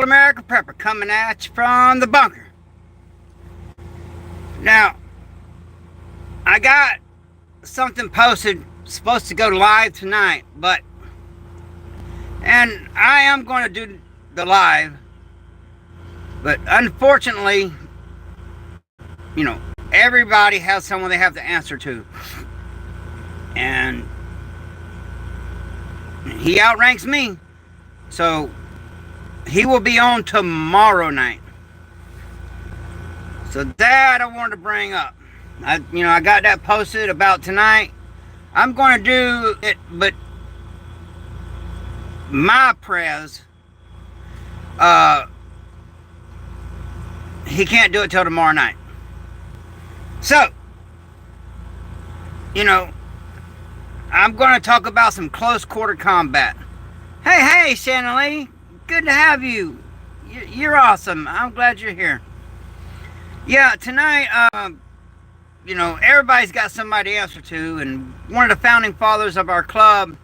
American Prepper coming at you from the bunker. Now, I got something posted, supposed to go live tonight, and I am going to do the live, but unfortunately, everybody has someone they have to answer to, and he outranks me, so he will be on tomorrow night. So that I wanted to bring up. I got that posted about tonight. I'm going to do it, but my prez, he can't do it till tomorrow night. So, I'm going to talk about some close quarter combat. Hey, Shannon Lee, good to have you. You're awesome. I'm glad you're here. Yeah, tonight, everybody's got somebody to answer to, and one of the founding fathers of our club,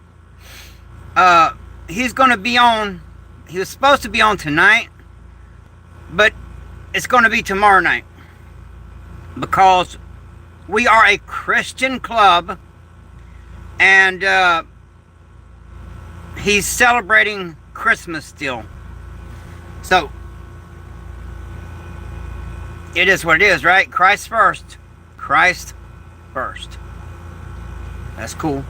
he's going to be on. He was supposed to be on tonight, but it's going to be tomorrow night, because we are a Christian club, and he's celebrating Christmas still. So it is what it is, right? Christ first. Christ first. That's cool.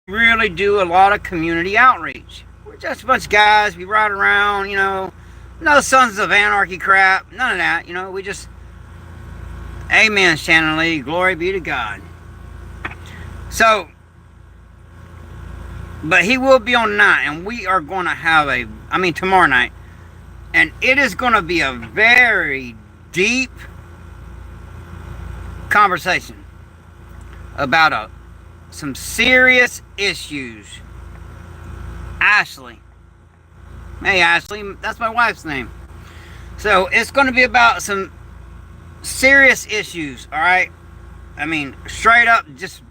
We really do a lot of community outreach. We're just a bunch of guys. We ride around, no Sons of Anarchy crap. None of that. We just... Amen, Shannon Lee. Glory be to God. So, but he will be on tonight, and we are going to have tomorrow night. And it is going to be a very deep conversation about some serious issues. Ashley. Hey, Ashley. That's my wife's name. So, it's going to be about some serious issues, all right? Straight up, just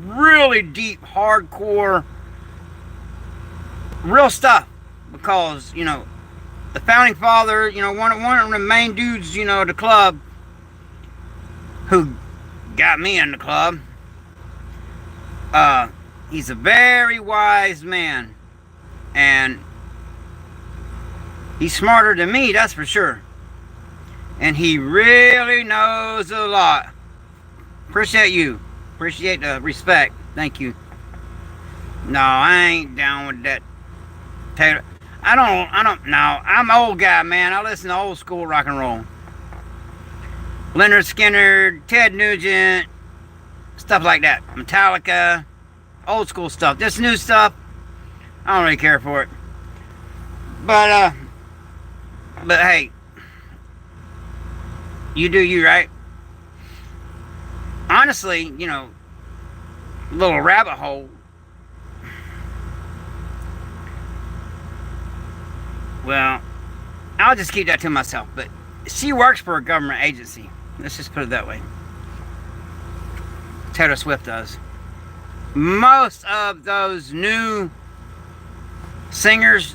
really deep, hardcore, real stuff. Because, the founding father, one of the main dudes, the club, who got me in the club, he's a very wise man, and he's smarter than me, that's for sure, and he really knows a lot. Appreciate the respect. Thank you. No, I ain't down with that Taylor. I don't know. I'm an old guy, man. I listen to old school rock and roll. Leonard Skinner, Ted Nugent, stuff like that. Metallica, old school stuff. This new stuff, I don't really care for it. But hey, you do you, right? Honestly, little rabbit hole. Well, I'll just keep that to myself, but she works for a government agency. Let's just put it that way. Taylor Swift does. Most of those new singers,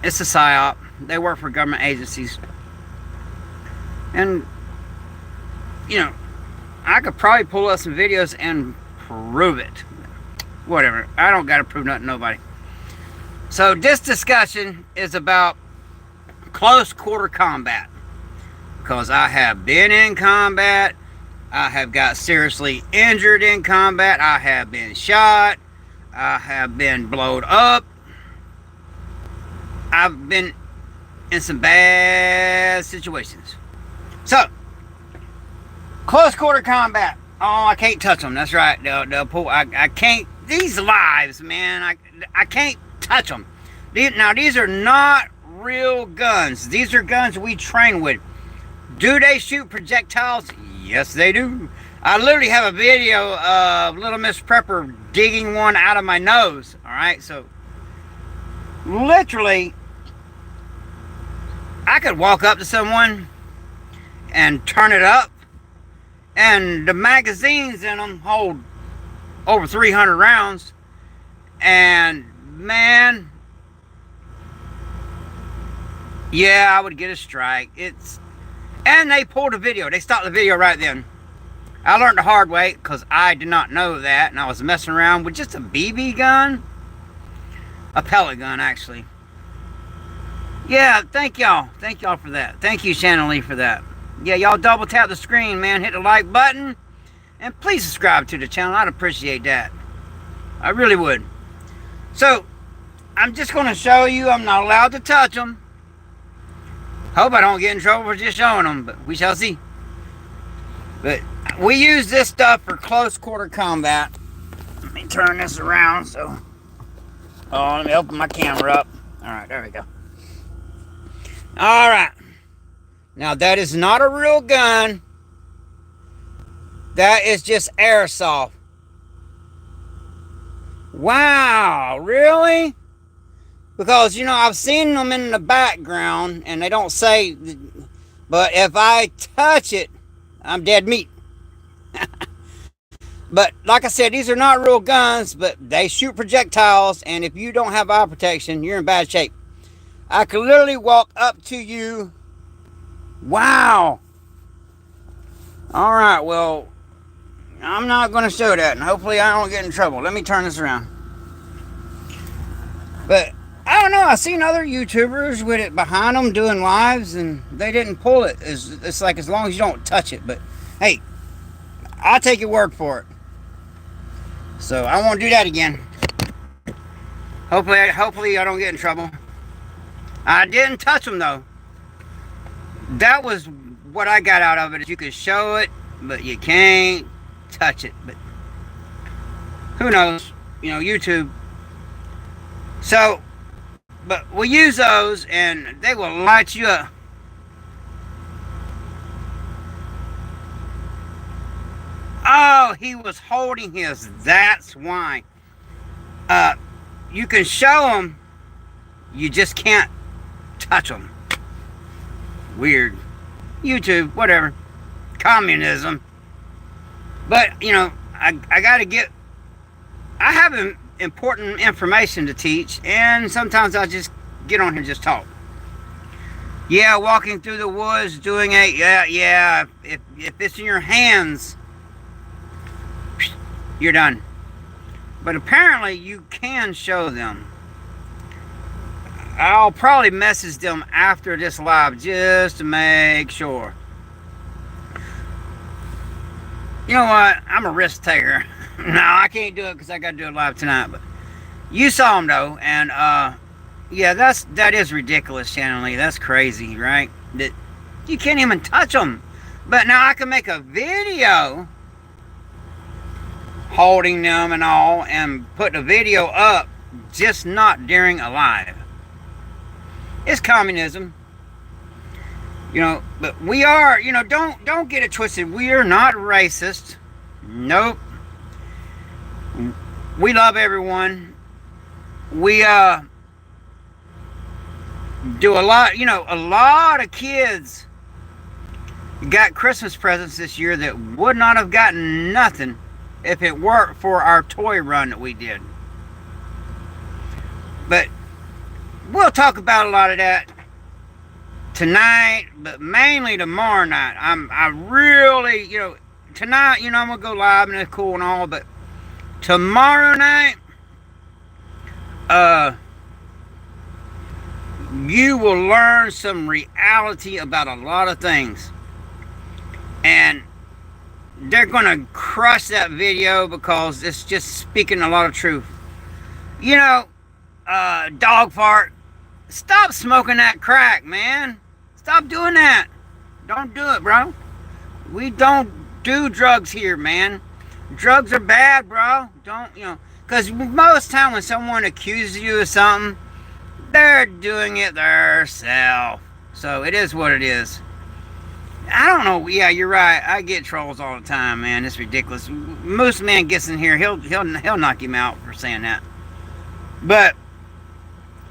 it's a psyop. They work for government agencies. And, I could probably pull up some videos and prove it. Whatever. I don't got to prove nothing to nobody. So this discussion is about close quarter combat, because I have been in combat, I have got seriously injured in combat, I have been shot, I have been blowed up, I've been in some bad situations. So, close quarter combat. Oh, I can't touch them. That's right. They'll pull. I can't. These lives, man. I can't touch them. Now, these are not real guns. These are guns we train with. Do they shoot projectiles? Yes, they do. I literally have a video of Little Miss Prepper digging one out of my nose. All right, so literally, I could walk up to someone and turn it up, and the magazines in them hold over 300 rounds, and man, Yeah, I would get a strike. And they pulled a video. They stopped the video right then. I learned the hard way because I did not know that, and I was messing around with just a BB gun, a pellet gun actually. Yeah, thank y'all for that. Thank you, Shannon Lee, for that. Yeah, y'all double tap the screen, man. Hit the like button, and please subscribe to the channel. I'd appreciate that. I really would. So, I'm just going to show you. I'm not allowed to touch them. Hope I don't get in trouble for just showing them, but we shall see. But we use this stuff for close quarter combat. Let me turn this around so... Oh, let me open my camera up. Alright, there we go. Alright. Now, that is not a real gun. That is just airsoft. Wow, really? Because, you know, I've seen them in the background, and they don't say, but if I touch it, I'm dead meat. But, like I said, these are not real guns, but they shoot projectiles, and if you don't have eye protection, you're in bad shape. I could literally walk up to you. Wow. Alright, well, I'm not going to show that, and hopefully I don't get in trouble. Let me turn this around. But... I don't know, I've seen other YouTubers with it behind them doing lives and they didn't pull it. It's like as long as you don't touch it. But hey, I'll take your word for it. So I won't do that again. Hopefully I don't get in trouble. I didn't touch them though. That was what I got out of it. Is you can show it, but you can't touch it. But who knows? You know, YouTube. So... But we use those and they will light you up. Oh, he was holding his. That's why. You can show them. You just can't touch them. Weird. YouTube, whatever. Communism. But, you know, I got to get... I haven't... important information to teach, and sometimes I just get on here and just talk. Yeah, walking through the woods doing a yeah if it's in your hands, you're done. But apparently you can show them. I'll probably message them after this live just to make sure. You know what, I'm a risk taker. No, I can't do it because I got to do it live tonight. But you saw them though, and yeah, that is ridiculous, Shannon Lee. That's crazy, right? That you can't even touch them. But now I can make a video holding them and all, and put the video up, just not during a live. It's communism, you know. But we are, you know, don't get it twisted. We are not racist. Nope. We love everyone. We do a lot, you know, a lot of kids got Christmas presents this year that would not have gotten nothing if it weren't for our toy run that we did. But we'll talk about a lot of that tonight, but mainly tomorrow night. I really, you know, tonight, you know, I'm gonna go live and it's cool and all, but tomorrow night, you will learn some reality about a lot of things. And they're going to crush that video because it's just speaking a lot of truth. You know, dog fart, stop smoking that crack, man. Stop doing that. Don't do it, bro. We don't do drugs here, man. Drugs are bad, bro. Don't, you know, because most time when someone accuses you of something, they're doing it themselves. So it is what it is. I don't know. Yeah, you're right. I get trolls all the time, man. It's ridiculous. Moose Man gets in here, he'll knock him out for saying that. But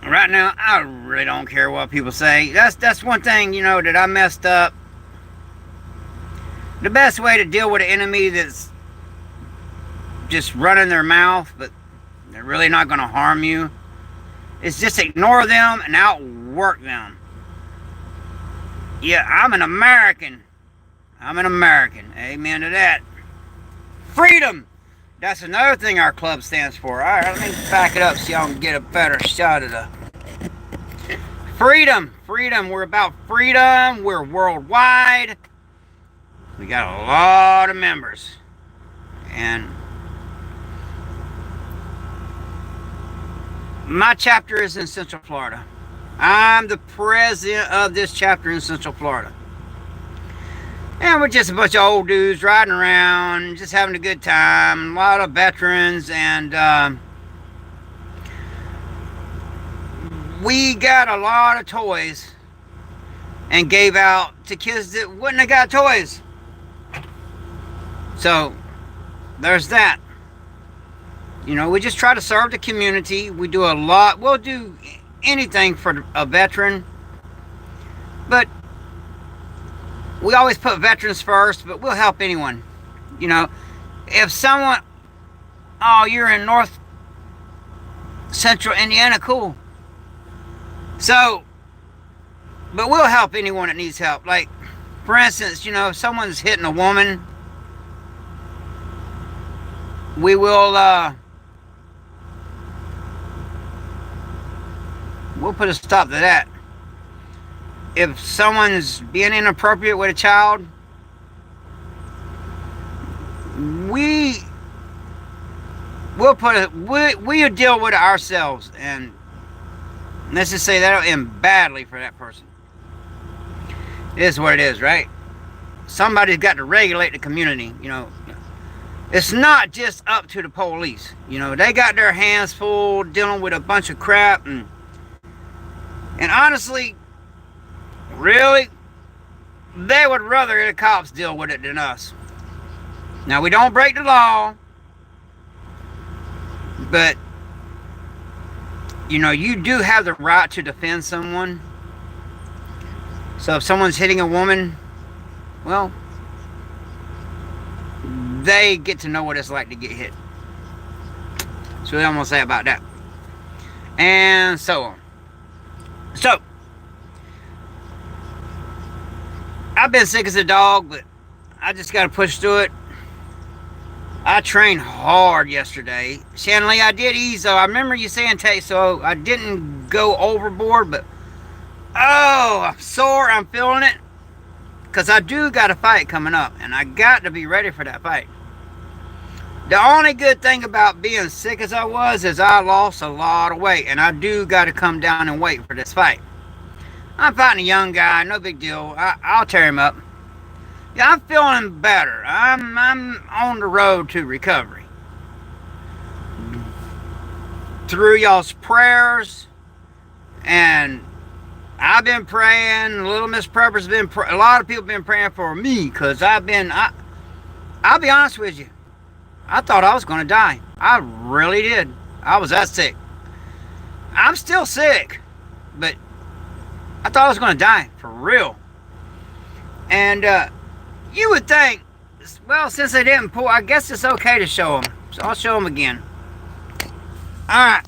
right now, I really don't care what people say. That's one thing, you know, that I messed up. The best way to deal with an enemy that's just running their mouth, but they're really not going to harm you, is just ignore them and outwork them. Yeah, I'm an American. I'm an American. Amen to that. Freedom. That's another thing our club stands for. All right, let me back it up so y'all can get a better shot of the freedom. Freedom. We're about freedom. We're worldwide. We got a lot of members. And my chapter is in Central Florida. I'm the president of this chapter in Central Florida. And we're just a bunch of old dudes riding around, just having a good time. A lot of veterans, and we got a lot of toys and gave out to kids that wouldn't have got toys. So, there's that. You know, we just try to serve the community. We do a lot. We'll do anything for a veteran. But we always put veterans first, but we'll help anyone. You know, if someone, oh, you're in North Central Indiana, cool. So, but we'll help anyone that needs help. Like, for instance, you know, if someone's hitting a woman, we will, we'll put a stop to that. If someone's being inappropriate with a child, we'll deal with it ourselves, and let's just say that'll end badly for that person. It is what it is, right? Somebody's got to regulate the community, you know. It's not just up to the police. You know, they got their hands full dealing with a bunch of crap, and honestly, really, they would rather the cops deal with it than us. Now, we don't break the law, but, you know, you do have the right to defend someone. So if someone's hitting a woman, well, they get to know what it's like to get hit. So what I'm going to say about that. And so on. So, I've been sick as a dog, but I just got to push through it. I trained hard yesterday. Shannon Lee, I did ease, though. I remember you saying take, so I didn't go overboard, but oh, I'm sore. I'm feeling it. Because I do got a fight coming up, and I got to be ready for that fight. The only good thing about being sick as I was is I lost a lot of weight, and I do got to come down and wait for this fight. I'm fighting a young guy, no big deal. I'll tear him up. Yeah, I'm feeling better. I'm on the road to recovery. Through y'all's prayers, and I've been praying. Little Miss Prepper's been a lot of people been praying for me, because I'll be honest with you. I thought I was going to die. I really did. I was that sick. I'm still sick, but I thought I was going to die, for real. And you would think, well, since they didn't pull, I guess it's okay to show them. So I'll show them again. Alright.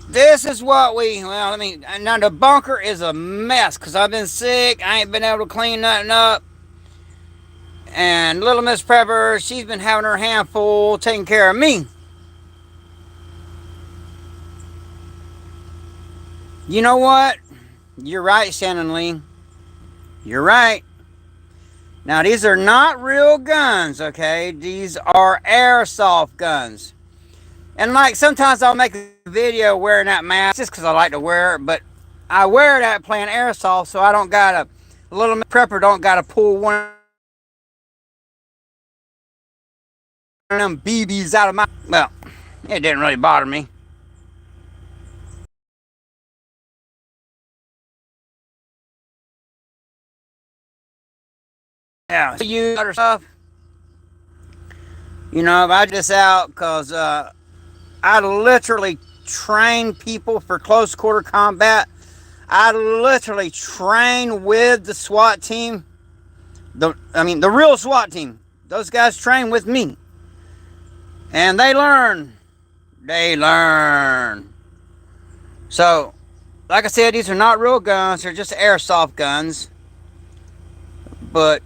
This is what now the bunker is a mess, because I've been sick. I ain't been able to clean nothing up. And little Miss Prepper, she's been having her hand full taking care of me. You know what? You're right, Shannon Lee. You're right. Now, these are not real guns, okay? These are airsoft guns. And, like, sometimes I'll make a video wearing that mask just because I like to wear it. But I wear that playing airsoft, so I don't got to, little Miss Prepper don't got to pull one of them BBs out of my, well, it didn't really bother me. Yeah, you other stuff. You know, I just out because I literally train people for close quarter combat. I literally train with the SWAT team. The real SWAT team. Those guys train with me. And they learn. So, like I said, these are not real guns. They're just airsoft guns. But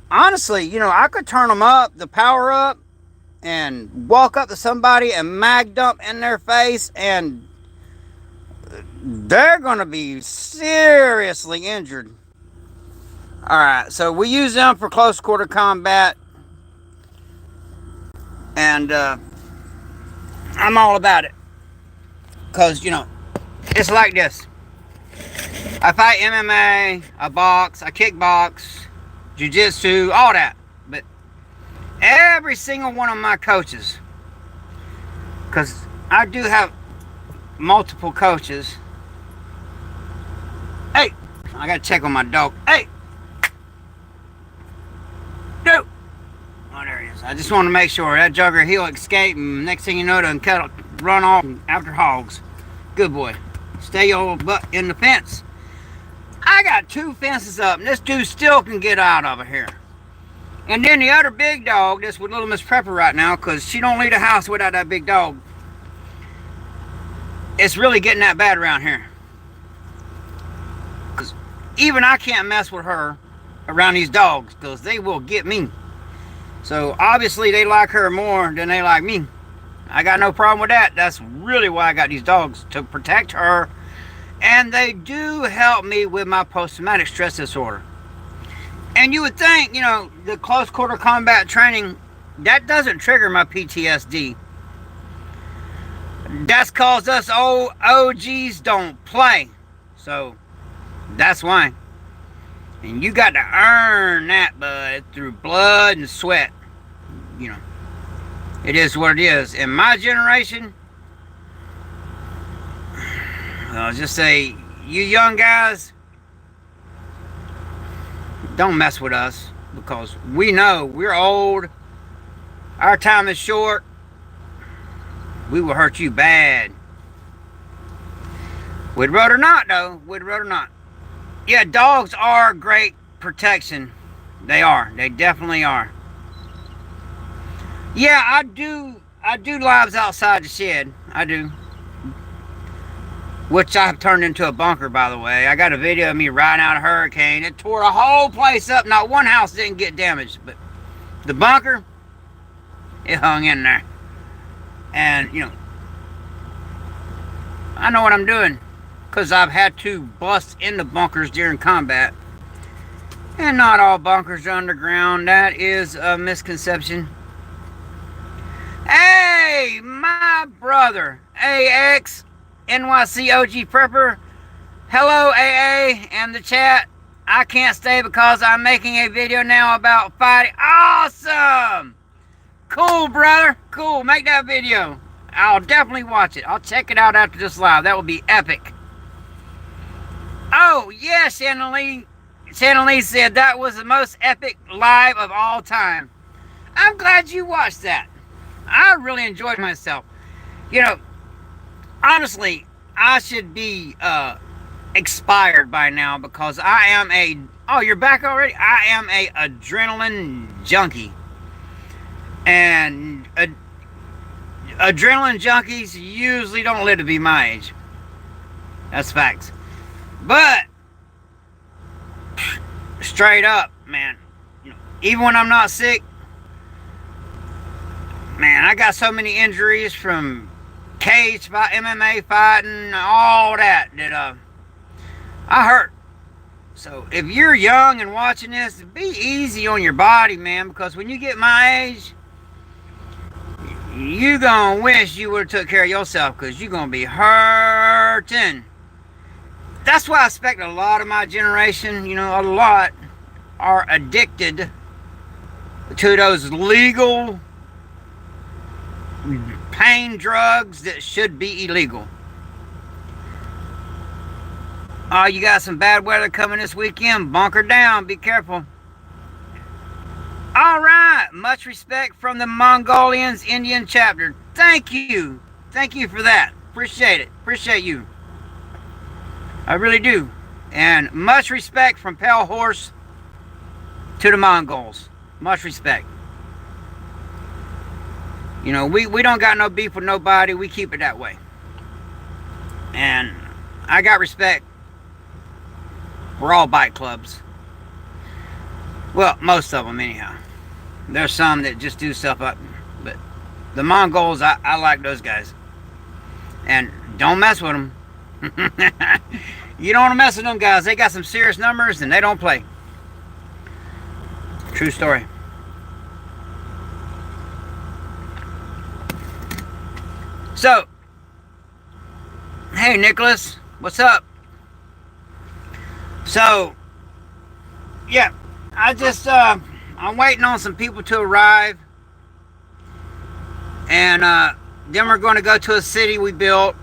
honestly, you know, I could turn them up, the power up, and walk up to somebody and mag dump in their face, and they're going to be seriously injured. Alright, so we use them for close quarter combat, and I'm all about it. Because, you know, it's like this. I fight MMA, I box, I kickbox, jiu-jitsu, all that. But every single one of my coaches, because I do have multiple coaches. Hey, I gotta check on my dog. Hey, no. Oh, there he is. I just want to make sure that jogger, he'll escape, and next thing you know, they'll run off after hogs. Good boy. Stay your butt in the fence. I got 2 fences up, and this dude still can get out of here. And then the other big dog, this with little Miss Prepper right now, because she don't leave the house without that big dog. It's really getting that bad around here. Because even I can't mess with her around these dogs, because they will get me. So obviously they like her more than they like me. I got no problem with that. That's really why I got these dogs, to protect her. And they do help me with my post-traumatic stress disorder. And you would think, you know, the close quarter combat training, that doesn't trigger my PTSD. That's cause us old OGs don't play. So, that's why. And you got to earn that, bud, through blood and sweat. You know, it is what it is. In my generation, I'll just say, you young guys, don't mess with us, because we know we're old, our time is short, we will hurt you bad. Would rather not, though, would rather not. Yeah, dogs are great protection. They are, they definitely are. Yeah, I do lives outside the shed, I do. Which I've turned into a bunker, by the way. I got a video of me riding out a hurricane. It tore the whole place up. Not one house didn't get damaged. But the bunker, it hung in there. And, you know, I know what I'm doing. Because I've had to bust into bunkers during combat. And not all bunkers are underground. That is a misconception. Hey, my brother, AX. NYC OG Prepper, hello AA and the chat. I can't stay because I'm making a video now about fighting. Awesome! Cool, brother. Cool. Make that video. I'll definitely watch it. I'll check it out after this live. That will be epic. Oh, yeah, Shannon Lee. Shannon Lee said that was the most epic live of all time. I'm glad you watched that. I really enjoyed myself. You know, honestly, I should be expired by now, because I am a... Oh, you're back already? I am a adrenaline junkie. And adrenaline junkies usually don't live to be my age. That's facts. But, straight up, man, you know, even when I'm not sick, man, I got so many injuries from cage fight, MMA fighting, all that I hurt. So if you're young and watching this, be easy on your body, man, because when you get my age, you gonna wish you would have took care of yourself, because you're gonna be hurting. That's why I expect a lot of my generation, you know, a lot are addicted to those legal pain drugs that should be illegal. Oh, you got some bad weather coming this weekend. Bunker down. Be careful. All right. Much respect from the Mongolians Indian chapter. Thank you. Thank you for that. Appreciate it. Appreciate you. I really do. And much respect from Pale Horse to the Mongols. Much respect. You know, we don't got no beef with nobody. We keep it that way. And I got respect for all bike clubs. Well, most of them anyhow. There's some that just do stuff up, but the Mongols, I like those guys. And don't mess with them. You don't want to mess with them guys. They got some serious numbers and they don't play. True story. So, hey Nicholas, what's up? So, yeah, I'm waiting on some people to arrive. And then we're going to go to a city we built.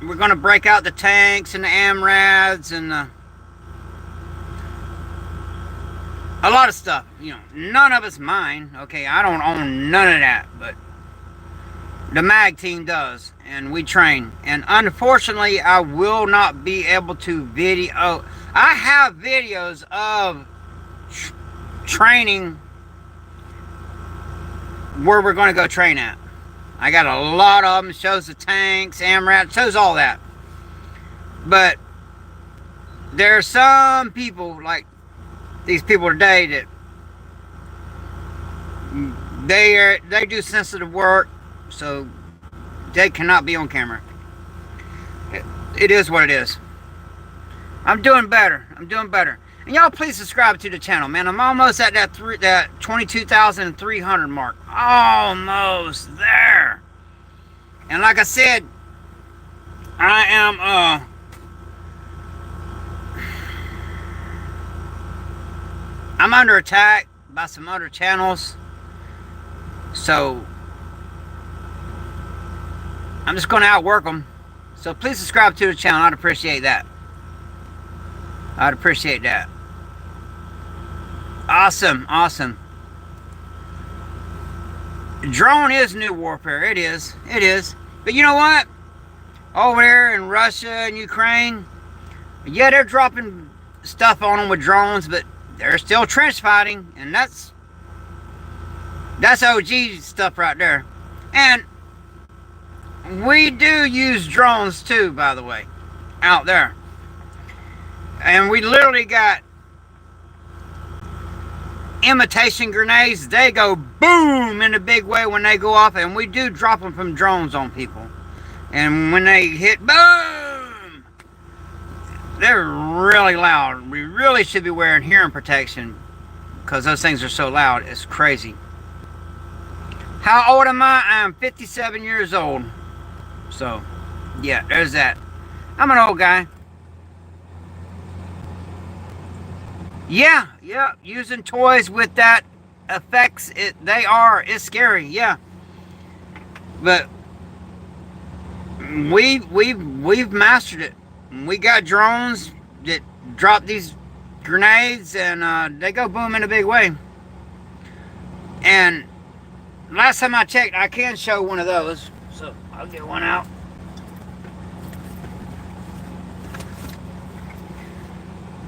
We're going to break out the tanks and the AMRADs and a lot of stuff. You know, none of it's mine. Okay, I don't own none of that, but the MAG team does, and we train. And unfortunately, I will not be able to video. I have videos of training where we're going to go train at. I got a lot of them. Shows the tanks, AMRAD, shows all that. But there are some people, like these people today, that they do sensitive work, so they cannot be on camera. It is what it is. I'm doing better. I'm doing better. And y'all please subscribe to the channel, man. I'm almost at that 22,300 mark. Almost there. And like I said, I am I'm under attack by some other channels. So I'm just going to outwork them. So please subscribe to the channel. I'd appreciate that. I'd appreciate that. Awesome, awesome. Drone is new warfare. It is. It is. But you know what? Over there in Russia and Ukraine, yeah, they're dropping stuff on them with drones, but they're still trench fighting, and that's OG stuff right there. And we do use drones too, by the way, out there. And we literally got imitation grenades. They go boom in a big way when they go off, and we do drop them from drones on people. And when they hit boom, they're really loud. We really should be wearing hearing protection because those things are so loud. It's crazy. How old am I? I'm 57 years old. So, yeah, there's that. I'm an old guy. Yeah, using toys with that affects it. It's scary, yeah. But we've mastered it. We got drones that drop these grenades, and they go boom in a big way. And last time I checked, I can show one of those, so I'll get one out.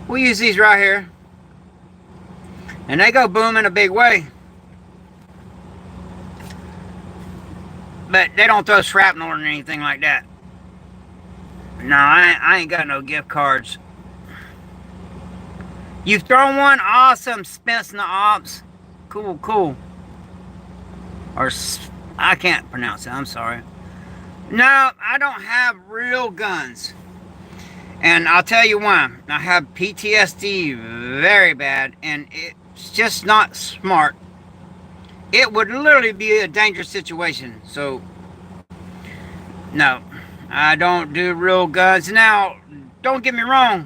We use these right here. And they go boom in a big way. But they don't throw shrapnel or anything like that. No, I ain't got no gift cards. You've thrown one? Awesome. Spence in the Ops. Cool, cool. Or, I can't pronounce it. I'm sorry. No, I don't have real guns. And I'll tell you why. I have PTSD very bad. And it's just not smart. It would literally be a dangerous situation. So, no, I don't do real guns. Now, don't get me wrong.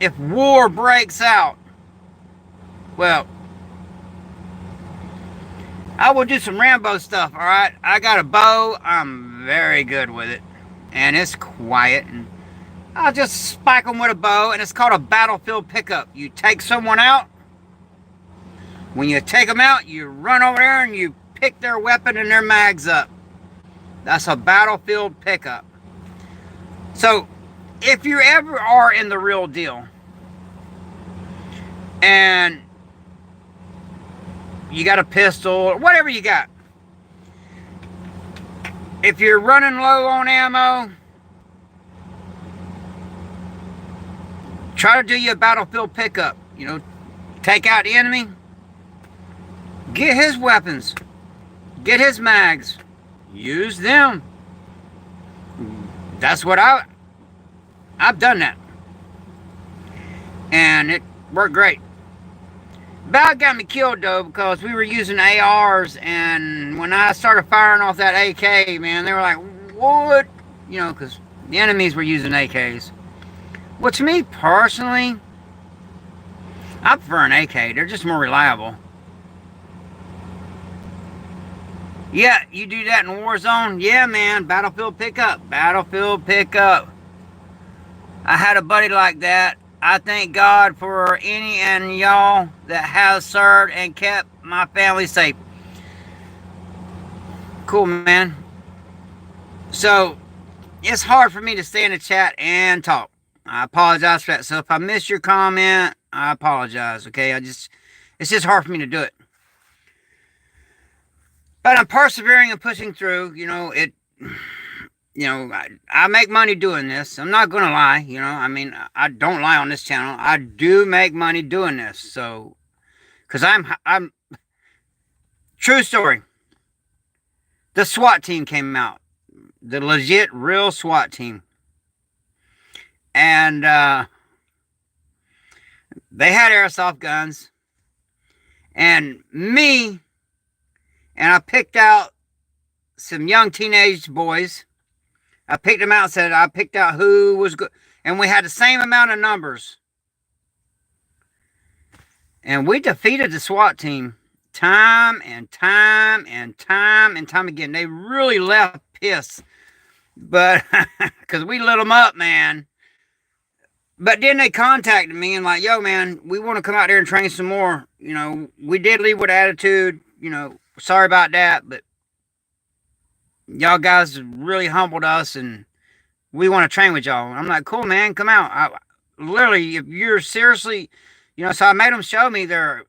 If war breaks out, well, I will do some Rambo stuff, all right? I got a bow. I'm very good with it. And it's quiet. And I'll just spike them with a bow. And it's called a battlefield pickup. You take someone out. When you take them out, you run over there and you pick their weapon and their mags up. That's a battlefield pickup. So, if you ever are in the real deal, and you got a pistol, or whatever you got, if you're running low on ammo, Try to do your battlefield pickup. You know, take out the enemy. Get his weapons. Get his mags. Use them. That's what I've done that. And it worked great. About got me killed though, because we were using ARs, and when I started firing off that AK, man, they were like, what? You know, because the enemies were using AKs. Well, to me personally, I prefer an AK. They're just more reliable. Yeah, you do that in Warzone? Yeah, man, battlefield pickup. Battlefield pickup. I had a buddy like that. I thank God for any and y'all that has served and kept my family safe. Cool, man. So, it's hard for me to stay in the chat and talk. I apologize for that. So, if I missed your comment, I apologize, okay? It's just hard for me to do it. But I'm persevering and pushing through. You know, I make money doing this. I'm not going to lie. You know, I mean, I don't lie on this channel. I do make money doing this. So, because I'm, true story. The SWAT team came out. The legit, real SWAT team. And they had airsoft guns. And I picked out some young teenage boys. I picked them out and said, I picked out who was good. And we had the same amount of numbers. And we defeated the SWAT team time and time and time and time again. They really left pissed. But, because we lit them up, man. But then they contacted me and like, yo, man, we want to come out there and train some more. You know, we did leave with attitude. You know, sorry about that, but y'all guys really humbled us, and we want to train with y'all. I'm like, cool, man, come out. Literally, if you're seriously, you know, so I made them show me their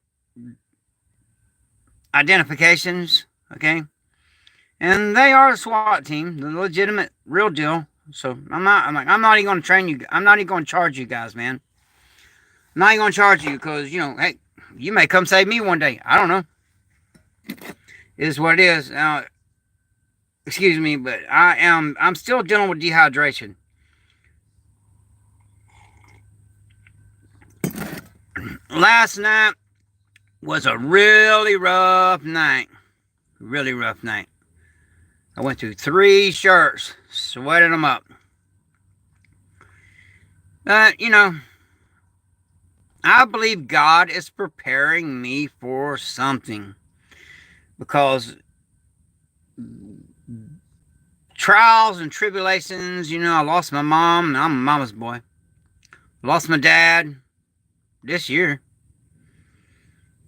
identifications, okay? And they are a SWAT team, the legitimate, real deal. So I'm not even going to train you. I'm not even going to charge you guys, man. I'm not even going to charge you because, you know, hey, you may come save me one day. I don't know. It is what it is. Now, excuse me, but I'm still dealing with dehydration. Last night was a really rough night. Really rough night. I went through 3 shirts, sweated them up. But, you know, I believe God is preparing me for something. Because trials and tribulations, you know, I lost my mom, and I'm a mama's boy. Lost my dad this year.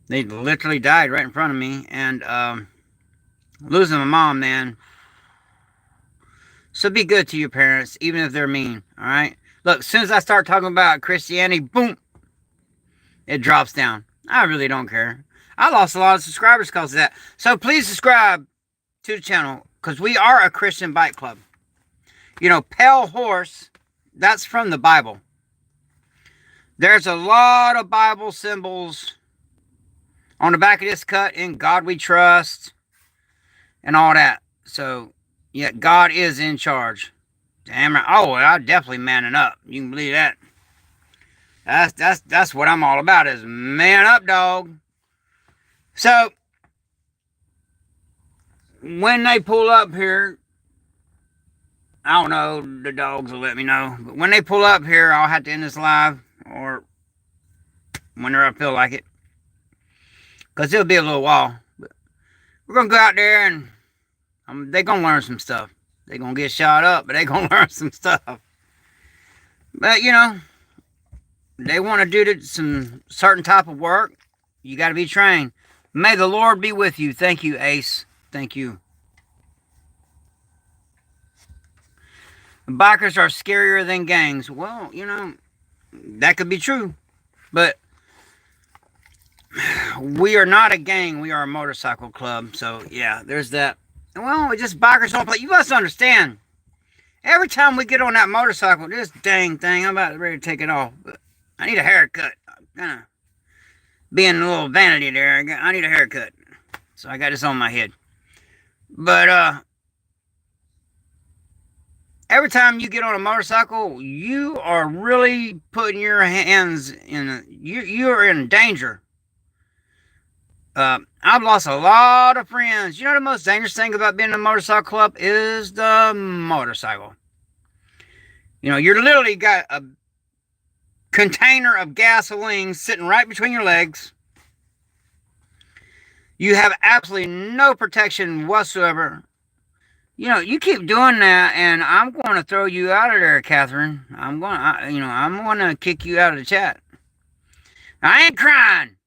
They literally died right in front of me. And losing my mom, man. So be good to your parents, even if they're mean, all right? Look, as soon as I start talking about Christianity, boom, it drops down. I really don't care. I lost a lot of subscribers because of that. So please subscribe to the channel, because we are a Christian bike club. You know, pale horse, that's from the Bible. There's a lot of Bible symbols on the back of this cut. In God we trust and all that. So, yeah, God is in charge. Damn right. Oh, I'm definitely manning up. You can believe that. That's what I'm all about, is man up, dog. So, when they pull up here, I don't know, the dogs will let me know. But when they pull up here, I'll have to end this live, or whenever I feel like it. Because it'll be a little while. But we're going to go out there and they're going to learn some stuff. They're going to get shot up, but they're going to learn some stuff. But, you know, they want to do some certain type of work. You got to be trained. May the Lord be with you. Thank you, Ace. Thank you. Bikers are scarier than gangs. Well, you know, that could be true. But we are not a gang. We are a motorcycle club. So, yeah, there's that. Well, we just bikers don't play. You must understand. Every time we get on that motorcycle, this dang thing, I'm about ready to take it off. But I need a haircut. I'm kind of being a little vanity there. I need a haircut. So I got this on my head. But every time you get on a motorcycle, you are really putting your hands in. You are in danger. I've lost a lot of friends. You know the most dangerous thing about being in a motorcycle club is the motorcycle. You know, you're literally got a container of gasoline sitting right between your legs. You have absolutely no protection whatsoever. You know, you keep doing that, and I'm going to throw you out of there, Catherine. I'm going to kick you out of the chat. I ain't crying,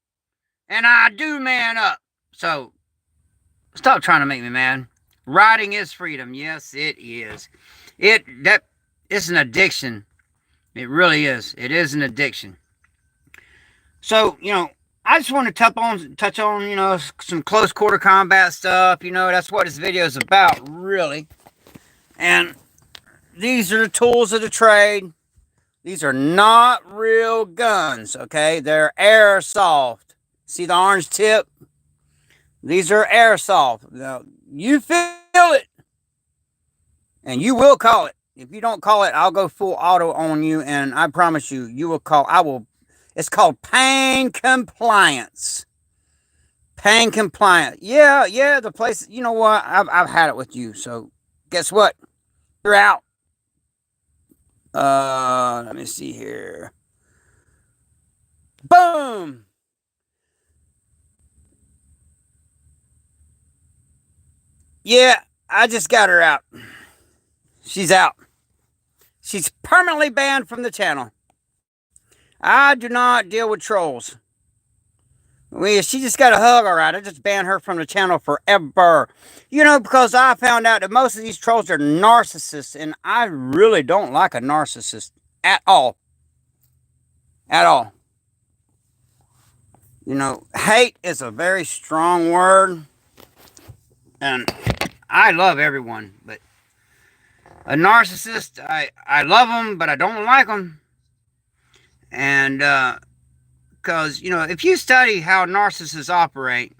and I do man up. So, stop trying to make me mad. Riding is freedom. Yes, it is. It's an addiction. It really is. It is an addiction. So, you know, I just want to touch on, you know, some close quarter combat stuff. You know, that's what this video is about, really. And these are the tools of the trade. These are not real guns, okay? They're airsoft. See the orange tip? These are airsoft. Now, you feel it, and you will call it. If you don't call it, I'll go full auto on you, and I promise you, you will call. It's called pain compliance. Pain compliance. Yeah, the place, you know what? I've had it with you, so guess what? You're out. Let me see here. Boom! Yeah, I just got her out. She's out. She's permanently banned from the channel. I do not deal with trolls. She just got a hug, all right. I just banned her from the channel forever. You know, because I found out that most of these trolls are narcissists, and I really don't like a narcissist at all. At all. You know, hate is a very strong word, and I love everyone, but a narcissist, I love them, but I don't like them. And, because, you know, if you study how narcissists operate,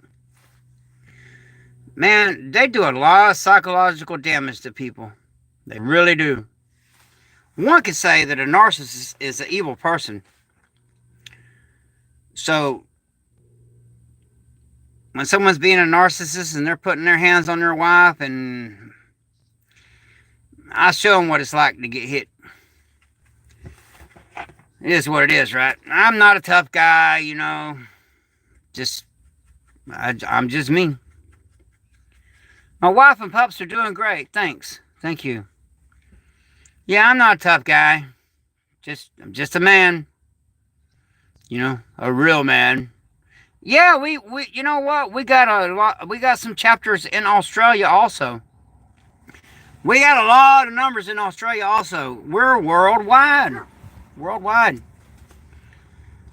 man, they do a lot of psychological damage to people. They really do. One could say that a narcissist is an evil person. So, when someone's being a narcissist and they're putting their hands on their wife, and I show them what it's like to get hit. It is what it is, right? I'm not a tough guy, you know. I'm just me. My wife and pups are doing great. Thanks. Thank you. Yeah, I'm not a tough guy. I'm just a man. You know, a real man. Yeah, we you know what? We got some chapters in Australia also. We got a lot of numbers in Australia also. We're worldwide. Worldwide.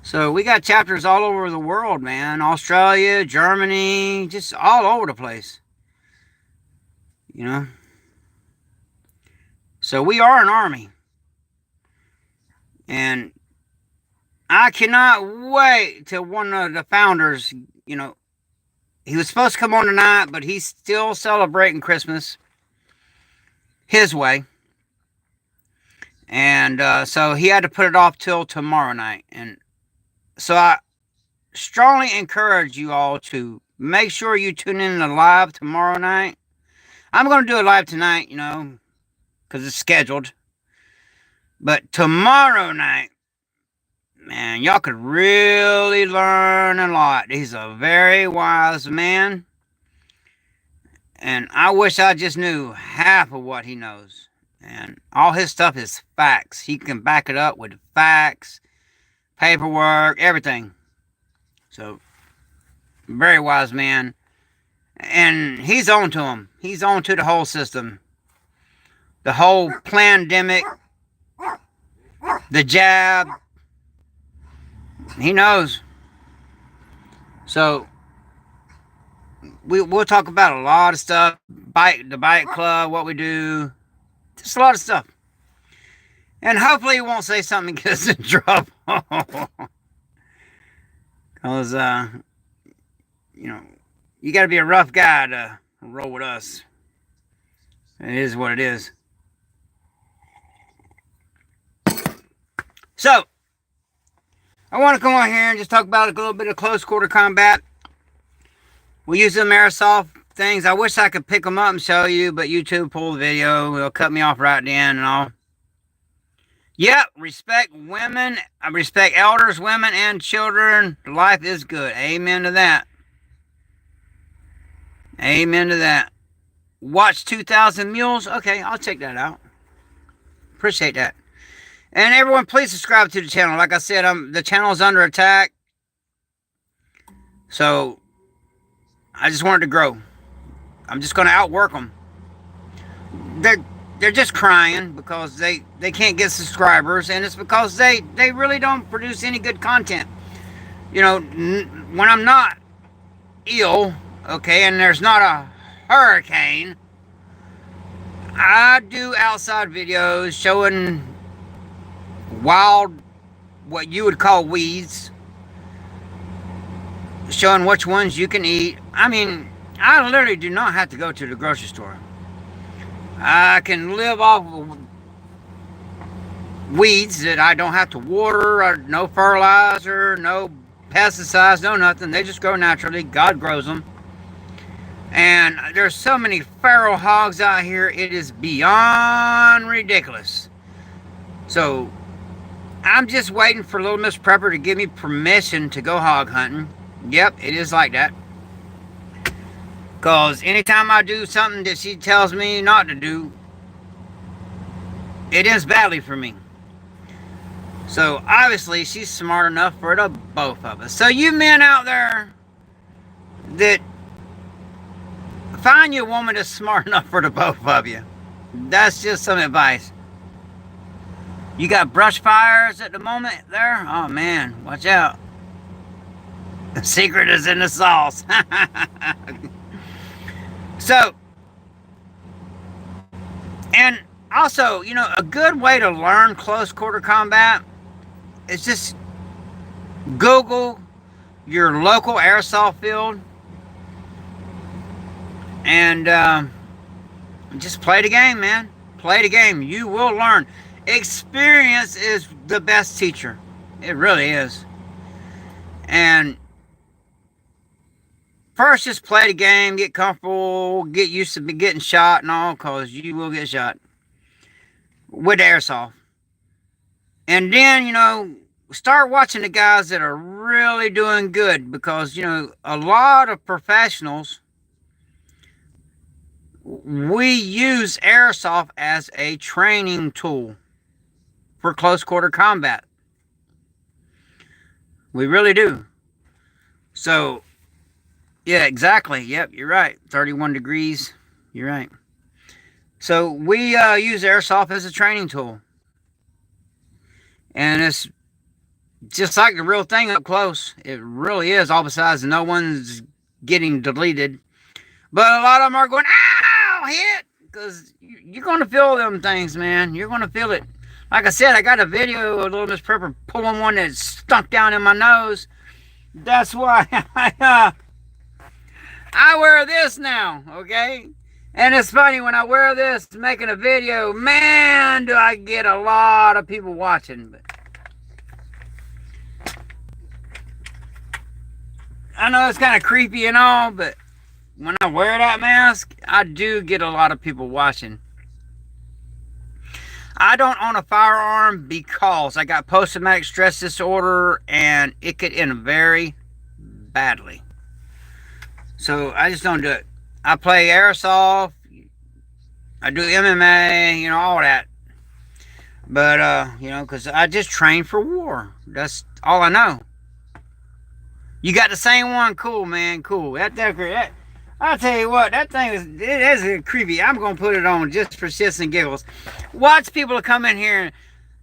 So we got chapters all over the world, man. Australia, Germany, just all over the place. You know? So we are an army. And I cannot wait till one of the founders, you know, he was supposed to come on tonight, but he's still celebrating Christmas his way. And so he had to put it off till tomorrow night. And so I strongly encourage you all to make sure you tune in to live tomorrow night. I'm going to do it live tonight, you know, because it's scheduled. But tomorrow night, man, y'all could really learn a lot. He's a very wise man. And I wish I just knew half of what he knows. And all his stuff is facts. He can back it up with facts, paperwork, everything. So, very wise man. And he's on to him. He's on to the whole system. The whole pandemic. The jab. He knows. So, we'll talk about a lot of stuff. The bike club, what we do. Just a lot of stuff. And hopefully he won't say something and get us in trouble. Because, you know, you got to be a rough guy to roll with us. It is what it is. So, I want to come on here and just talk about a little bit of close quarter combat. We use them airsoft things. I wish I could pick them up and show you, but YouTube pulled the video. It'll cut me off right then and all. Yep, respect women. I respect elders, women, and children. Life is good. Amen to that. Amen to that. Watch 2,000 Mules. Okay, I'll check that out. Appreciate that. And everyone, please subscribe to the channel. Like I said, the channel is under attack. So, I just wanted to grow. I'm just going to outwork them. They're just crying because they can't get subscribers, and it's because they really don't produce any good content. You know, when I'm not ill, okay, and there's not a hurricane, I do outside videos showing wild, what you would call weeds, showing which ones you can eat. I mean, I literally do not have to go to the grocery store. I can live off of weeds that I don't have to water, or no fertilizer, no pesticides, no nothing. They just grow naturally. God grows them. And there's so many feral hogs out here, it is beyond ridiculous. So, I'm just waiting for Little Miss Prepper to give me permission to go hog hunting. Yep, it is like that. Because anytime I do something that she tells me not to do, it ends badly for me. So, obviously, she's smart enough for the both of us. So, you men out there that find you a woman that's smart enough for the both of you. That's just some advice. You got brush fires at the moment there? Oh, man, watch out. The secret is in the sauce. So, and also, you know, a good way to learn close quarter combat is just Google your local airsoft field and just play the game, man. Play the game. You will learn. Experience is the best teacher. It really is. And first, just play the game, get comfortable, get used to getting shot and all, because you will get shot with airsoft. And then, you know, start watching the guys that are really doing good, because, you know, a lot of professionals, we use airsoft as a training tool for close quarter combat. We really do. So, yeah, exactly. Yep, you're right. 31 degrees. You're right. So we use airsoft as a training tool. And it's just like the real thing up close. It really is. All besides no one's getting deleted. But a lot of them are going, ow, hit. Because you're going to feel them things, man. You're going to feel it. Like I said, I got a video of Little Miss Prepper pulling one that stunk down in my nose. That's why I wear this now, okay? And it's funny, when I wear this making a video, man, do I get a lot of people watching. But I know it's kind of creepy and all, but when I wear that mask, I do get a lot of people watching. I don't own a firearm because I got post-traumatic stress disorder and it could end very badly. So I just don't do it. I play airsoft. I do MMA, you know, all that. But, you know, because I just train for war. That's all I know. You got the same one? Cool, man. Cool. That I'll tell you what, that thing is creepy. I'm going to put it on just for shits and giggles. Watch people come in here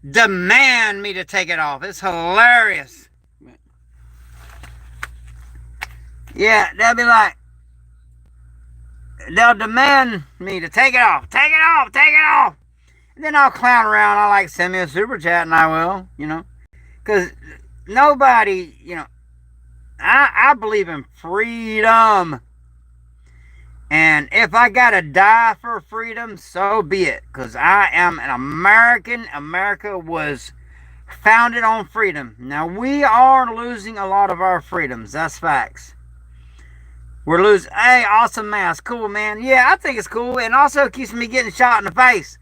and demand me to take it off. It's hilarious. Yeah, they'll be like, they'll demand me to take it off. Take it off. Take it off. And then I'll clown around. I like send me a super chat, and I will, because nobody, I believe in freedom. And if I gotta die for freedom, so be it. Because I am an American. America was founded on freedom. Now, we are losing a lot of our freedoms. That's facts. We're losing. Hey, awesome mask. Cool, man. Yeah, I think it's cool. And also keeps me getting shot in the face.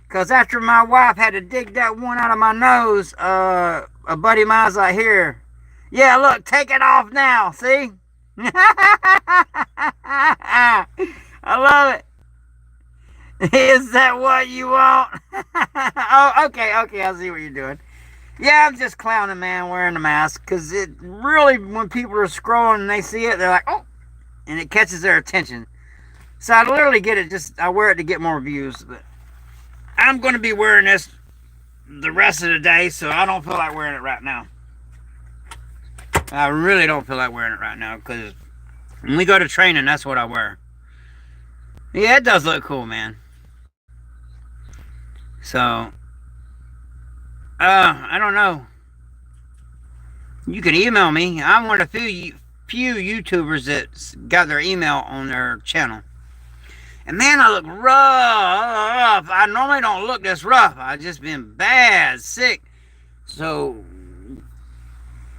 Because after my wife had to dig that one out of my nose, a buddy of mine's like, here. Yeah, look, take it off now. See? I love it. Is that what you want? Oh, okay, I see what you're doing. Yeah, I'm just clowning, man, wearing the mask. Because it really, when people are scrolling and they see it, they're like, oh. And it catches their attention. So I literally get it, I wear it to get more views. But I'm going to be wearing this the rest of the day, so I don't feel like wearing it right now. I really don't feel like wearing it right now, because when we go to training, that's what I wear. Yeah, it does look cool, man. So, I don't know. You can email me. I'm one of the few YouTubers that got their email on their channel. And man, I look rough. I normally don't look this rough. I've just been bad, sick. So,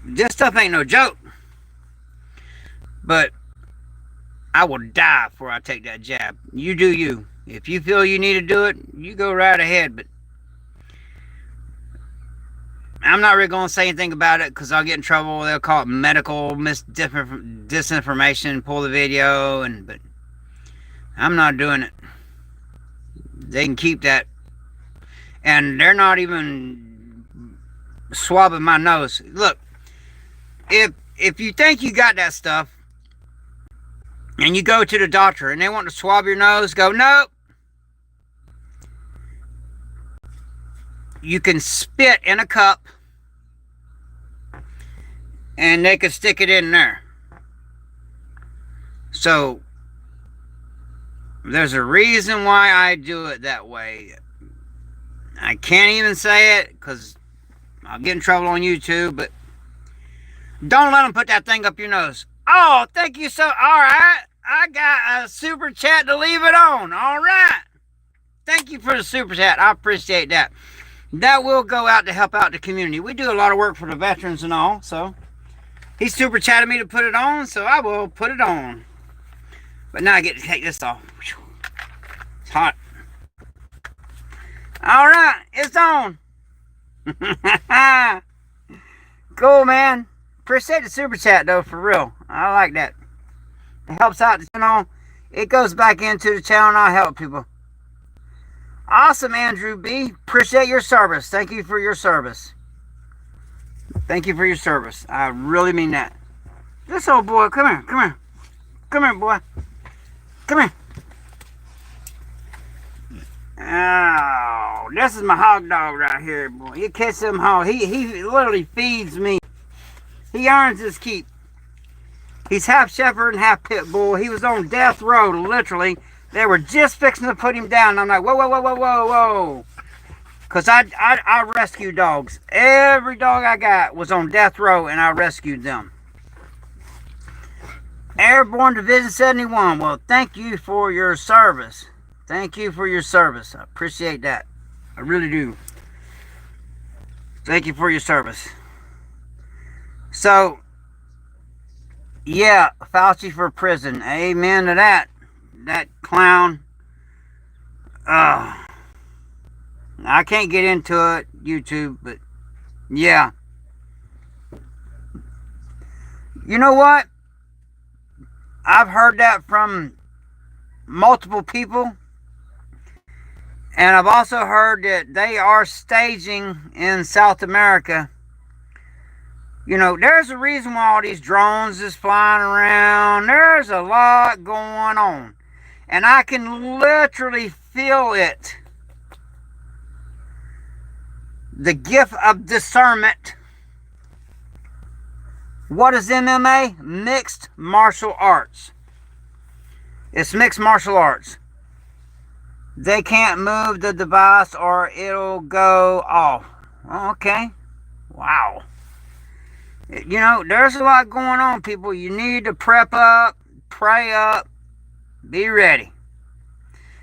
this stuff ain't no joke. But I will die before I take that jab. You do you. If you feel you need to do it, you go right ahead. But I'm not really going to say anything about it because I'll get in trouble. They'll call it medical disinformation, pull the video, but I'm not doing it. They can keep that. And they're not even swabbing my nose. Look, if you think you got that stuff, and you go to the doctor and they want to swab your nose, go, nope. You can spit in a cup and they can stick it in there. So there's a reason why I do it that way. I can't even say it because I'll get in trouble on YouTube, but don't let them put that thing up your nose. Oh, thank you so. All right. I got a super chat to leave it on. All right. Thank you for the super chat. I appreciate that. That will go out to help out the community. We do a lot of work for the veterans and all. So he super chatted me to put it on. So I will put it on. But now I get to take this off. It's hot. All right. It's on. Cool, man. Appreciate the super chat, though, for real. I like that. It helps out the channel. It goes back into the channel and I help people. Awesome, Andrew B. Appreciate your service. Thank you for your service. Thank you for your service. I really mean that. This old boy, come here, come here. Come here, boy. Come here. Oh, this is my hog dog right here, boy. You catch them hog. He literally feeds me. He earns his keep. He's half shepherd and half pit bull. He was on death row, literally. They were just fixing to put him down. And I'm like, whoa, whoa, whoa, whoa, whoa, whoa. Because I rescue dogs. Every dog I got was on death row, and I rescued them. Airborne Division 71. Well, thank you for your service. Thank you for your service. I appreciate that. I really do. Thank you for your service. So, yeah, Fauci for prison. Amen to that. That clown. I can't get into it, YouTube, but yeah. You know what? I've heard that from multiple people. And I've also heard that they are staging in South America. You know, there's a reason why all these drones is flying around. There's a lot going on. And I can literally feel it. The gift of discernment. What is MMA? Mixed martial arts. It's mixed martial arts. They can't move the device or it'll go off. Oh, okay. Wow. You know, there's a lot going on, people. You need to prep up, pray up, be ready.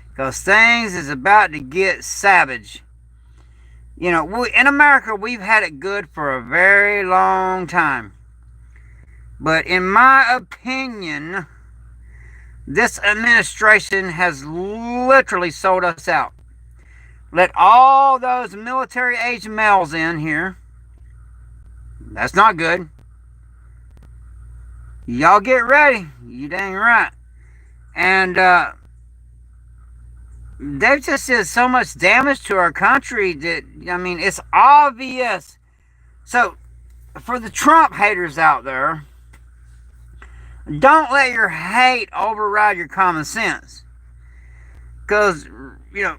Because things is about to get savage. You know, in America, we've had it good for a very long time. But in my opinion, this administration has literally sold us out. Let all those military-age males in here. That's not good. Y'all get ready. You dang right. And they've just did so much damage to our country that, I mean, it's obvious. So, for the Trump haters out there, don't let your hate override your common sense. Because, you know,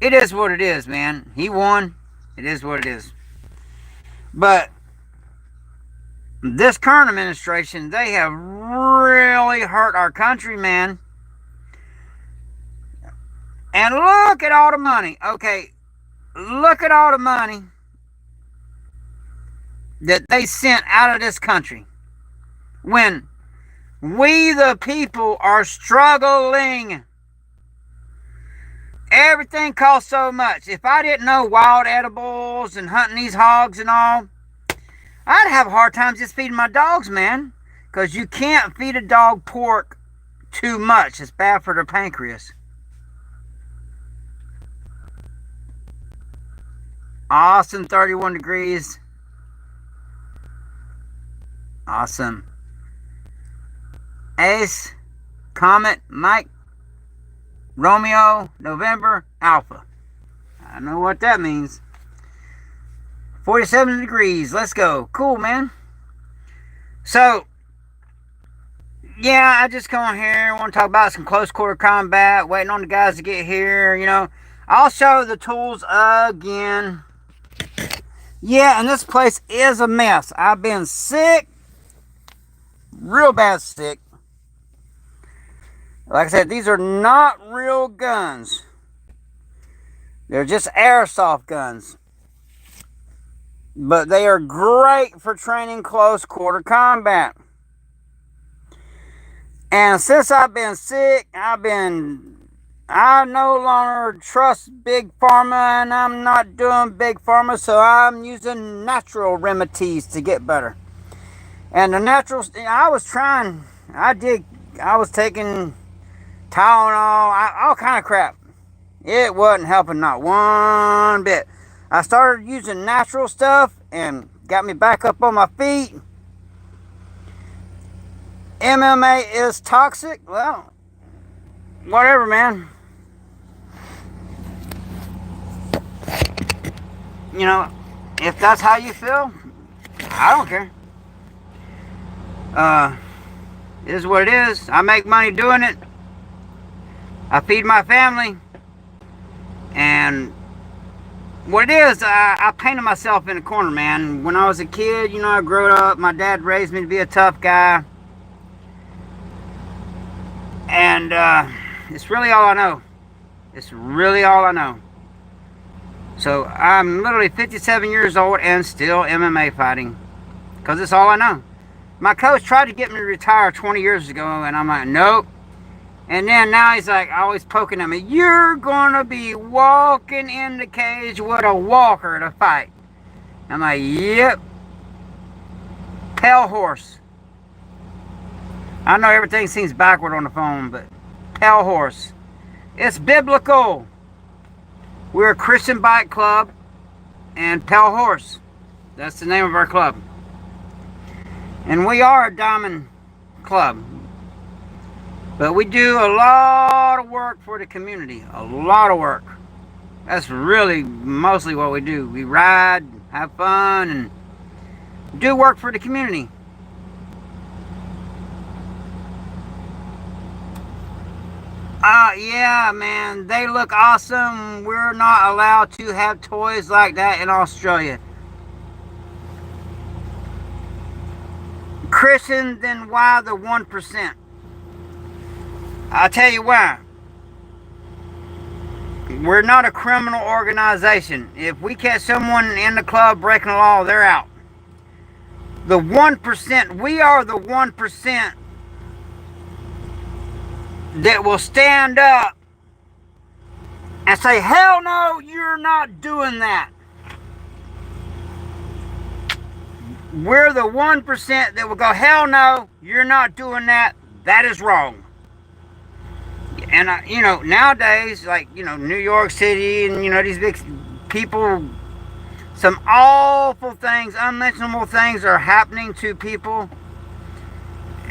it is what it is, man. He won. It is what it is. But this current administration, they have really hurt our country, man. And look at all the money. Okay, look at all the money that they sent out of this country. When we the people are struggling. Everything costs so much. If I didn't know wild edibles and hunting these hogs and all, I'd have a hard time just feeding my dogs, man. Because you can't feed a dog pork too much. It's bad for their pancreas. Awesome, 31 degrees. Awesome. Ace, Comet, Mike, Romeo, November, Alpha. I know what that means. 47 degrees. Let's go. Cool, man. So, yeah, I just come on here. I want to talk about some close quarter combat. Waiting on the guys to get here, you know. I'll show the tools again. Yeah, and this place is a mess. I've been sick. Real bad sick. Like I said, these are not real guns. They're just airsoft guns. But they are great for training close quarter combat. And since I've been sick, I no longer trust Big Pharma, and I'm not doing Big Pharma, so I'm using natural remedies to get better. And the natural, I was taking Tylenol, all kind of crap. It wasn't helping not one bit. I started using natural stuff and got me back up on my feet. MMA is toxic. Well, whatever, man. You know, if that's how you feel, I don't care. It is what it is. I make money doing it. I feed my family. And what it is, I painted myself in a corner, man. When I was a kid, you know, I grew up. My dad raised me to be a tough guy. And it's really all I know. It's really all I know. So I'm literally 57 years old and still MMA fighting. Because it's all I know. My coach tried to get me to retire 20 years ago, and I'm like, nope. And then now he's like always poking at me. You're going to be walking in the cage with a walker to fight. I'm like, yep. Pale horse. I know everything seems backward on the phone, but pale horse. It's biblical. We're a Christian bike club and pale horse. That's the name of our club. And we are a diamond club. But we do a lot of work for the community. A lot of work. That's really mostly what we do. We ride, have fun, and do work for the community. Yeah, man. They look awesome. We're not allowed to have toys like that in Australia. Christian, then why the 1%? I'll tell you why. We're not a criminal organization. If we catch someone in the club breaking the law, they're out. The 1%, we are the 1% that will stand up and say, hell no, you're not doing that. We're the 1% that will go, hell no, you're not doing that. That is wrong. And, you know, nowadays, like, you know, New York City and, you know, these big people, some awful things, unmentionable things are happening to people.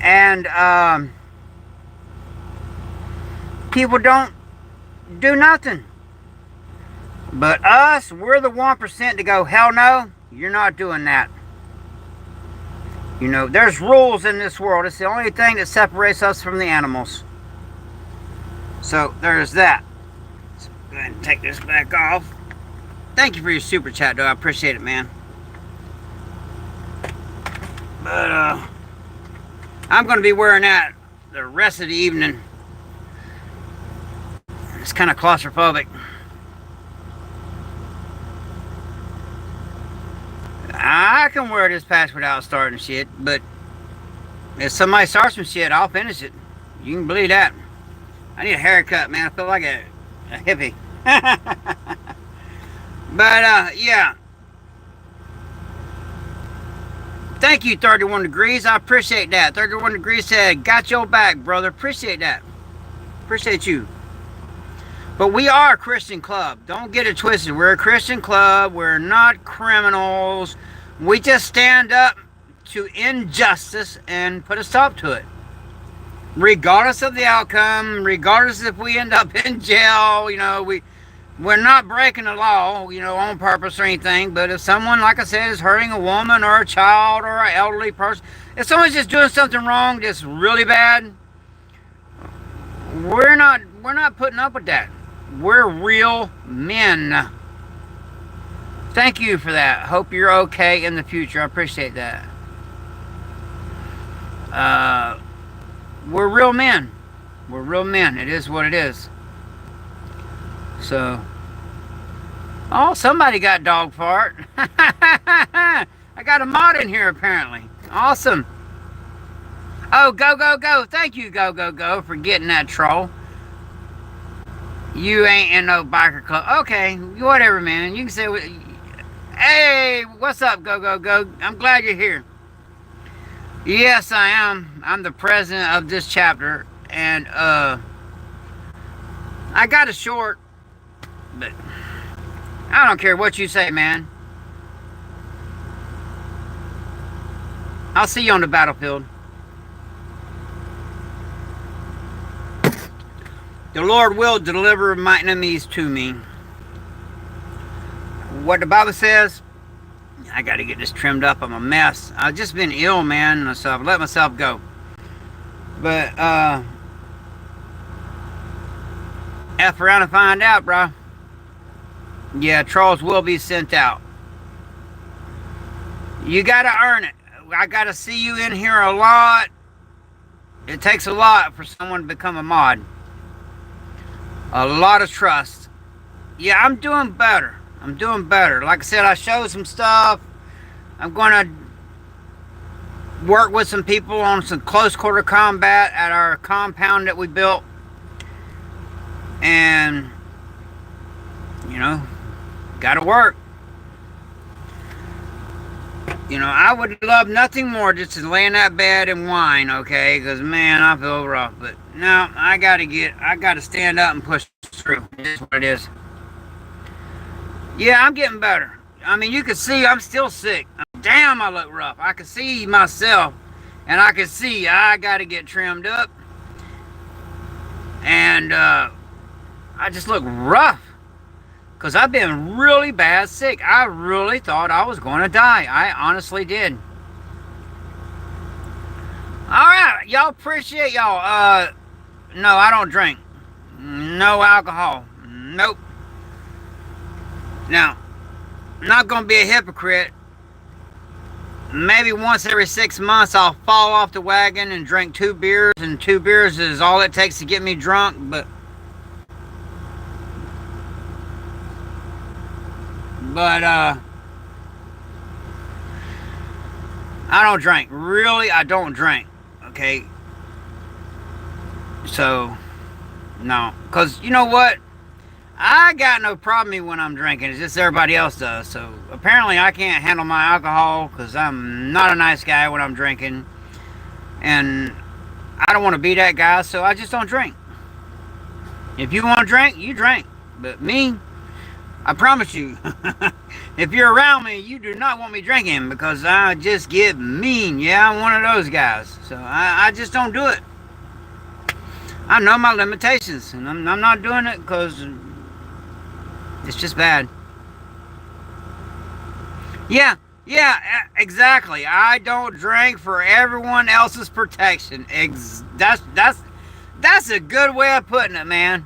And people don't do nothing. But us, we're the 1% to go, hell no, you're not doing that. You know, there's rules in this world. It's the only thing that separates us from the animals. So, there's that. So, go ahead and take this back off. Thank you for your super chat, though. I appreciate it, man. But, I'm going to be wearing that the rest of the evening. It's kind of claustrophobic. I can wear this patch without starting shit, but if somebody starts some shit, I'll finish it. You can believe that. I need a haircut, man. I feel like a hippie. But, yeah. Thank you, 31 Degrees. I appreciate that. 31 Degrees said, got your back, brother. Appreciate that. Appreciate you. But we are a Christian club. Don't get it twisted. We're a Christian club. We're not criminals. We just stand up to injustice and put a stop to it. Regardless of the outcome, regardless if we end up in jail, you know, we're not breaking the law, you know, on purpose or anything. But if someone, like I said, is hurting a woman or a child or an elderly person, if someone's just doing something wrong that's really bad, we're not putting up with that. We're real men. Thank you for that. Hope you're okay in the future. I appreciate that. We're real men. We're real men. It is what it is. So. Oh, somebody got dog fart. I got a mod in here apparently. Awesome. Oh, go, go, go. Thank you, go, go, go, for getting that troll. You ain't in no biker club. Okay, whatever, man. You can say, hey, what's up, go, go, go? I'm glad you're here. Yes, I am. I'm the president of this chapter. And, I got a short, but I don't care what you say, man. I'll see you on the battlefield. The Lord will deliver my enemies to me. What the Bible says, I got to get this trimmed up. I'm a mess. I've just been ill, man, so I've let myself go. But, F around and find out, bro. Yeah, trolls will be sent out. You got to earn it. I got to see you in here a lot. It takes a lot for someone to become a mod. A lot of trust. Yeah, I'm doing better. I'm doing better. Like I said, I showed some stuff. I'm going to work with some people on some close quarter combat at our compound that we built. And, you know, gotta work. You know, I would love nothing more just to lay in that bed and whine, okay? Because, man, I feel rough. But, no, I gotta stand up and push through. That's what it is. Yeah, I'm getting better. I mean, you can see I'm still sick. Damn, I look rough. I can see myself. And I can see I gotta get trimmed up. And, I just look rough. Because I've been really bad sick. I really thought I was going to die. I honestly did. Alright, y'all, appreciate y'all. No, I don't drink. No alcohol. Nope. Now, I'm not going to be a hypocrite. Maybe once every 6 months I'll fall off the wagon and drink 2 beers. And 2 beers is all it takes to get me drunk. But But I don't drink. Really, I don't drink. Okay. So, no. Because, you know what? I got no problem when I'm drinking. It's just everybody else does. So, apparently I can't handle my alcohol because I'm not a nice guy when I'm drinking. And I don't want to be that guy, so I just don't drink. If you want to drink, you drink. But me, I promise you, if you're around me, you do not want me drinking because I just get mean. Yeah, I'm one of those guys. So I just don't do it. I know my limitations, and I'm not doing it because it's just bad. Yeah, exactly. I don't drink for everyone else's protection. That's a good way of putting it, man.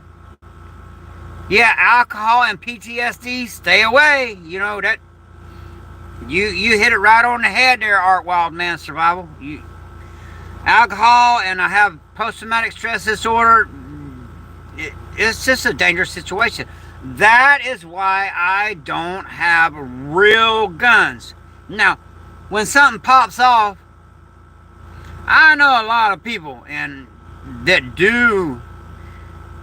Yeah, alcohol and PTSD, stay away. You know that. You hit it right on the head there, Art Wildman Survival. Alcohol, and I have post-traumatic stress disorder. It's just a dangerous situation. That is why I don't have real guns. Now, when something pops off, I know a lot of people that do.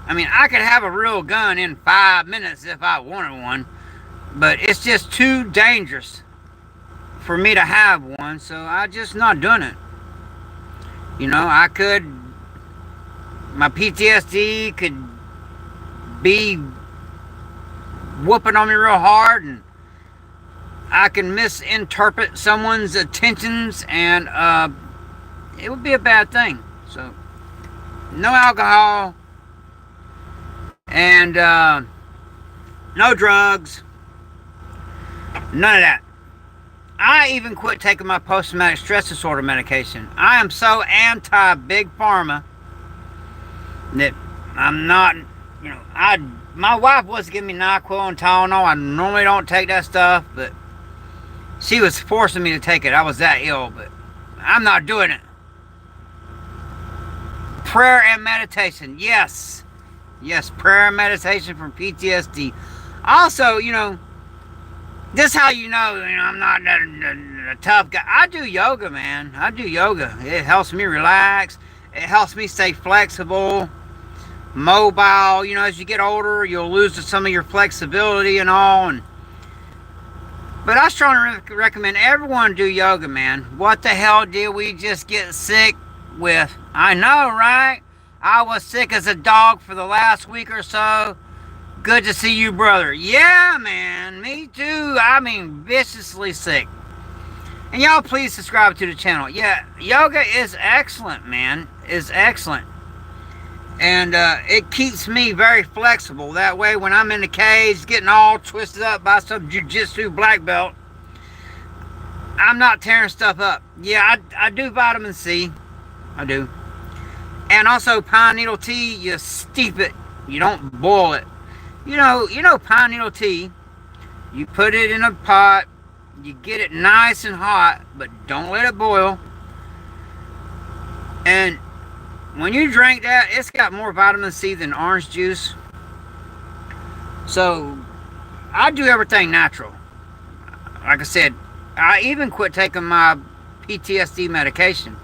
I mean, I could have a real gun in 5 minutes if I wanted one, but it's just too dangerous for me to have one, so I'm just not doing it. You know, my PTSD could be whooping on me real hard, and I can misinterpret someone's intentions, and it would be a bad thing. So, no alcohol, and no drugs, none of that. I even quit taking my post-traumatic stress disorder medication. I am so anti-big pharma that I'm not, you know, my wife was giving me NyQuil and Tylenol. I normally don't take that stuff, but she was forcing me to take it. I was that ill, but I'm not doing it. Prayer and meditation, yes. Yes, prayer and meditation for PTSD. Also, you know, this is how you know I'm not a tough guy. I do yoga, man. I do yoga. It helps me relax. It helps me stay flexible, mobile. You know, as you get older, you'll lose some of your flexibility and all. But I strongly recommend everyone do yoga, man. What the hell did we just get sick with? I know, right? I was sick as a dog for the last week or so. Good to see you, brother. Yeah, man. Me too. I mean, viciously sick. And y'all please subscribe to the channel. Yeah, yoga is excellent, man. It's excellent. And it keeps me very flexible. That way, when I'm in the cage getting all twisted up by some jiu-jitsu black belt, I'm not tearing stuff up. Yeah, I do vitamin C. I do. And also pine needle tea, you steep it. You don't boil it. You know pine needle tea, you put it in a pot, you get it nice and hot, but don't let it boil. And when you drink that, it's got more vitamin C than orange juice. So, I do everything natural. Like I said, I even quit taking my PTSD medication.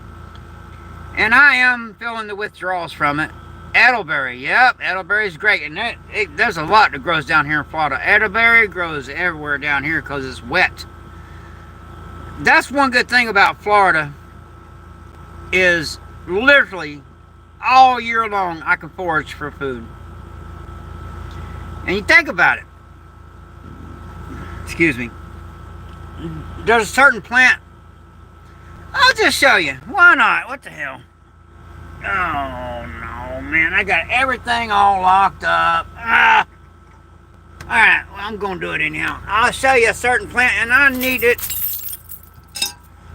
And I am feeling the withdrawals from it. Elderberry, yep, elderberry is great, and there's a lot that grows down here in Florida. Elderberry grows everywhere down here because it's wet. That's one good thing about Florida is literally all year long I can forage for food. And you think about it. Excuse me. There's a certain plant. I'll just show you. Why not? What the hell? Oh no, man, I got everything all locked up. Alright, well, I'm gonna do it anyhow. I'll show you a certain plant, and I need it.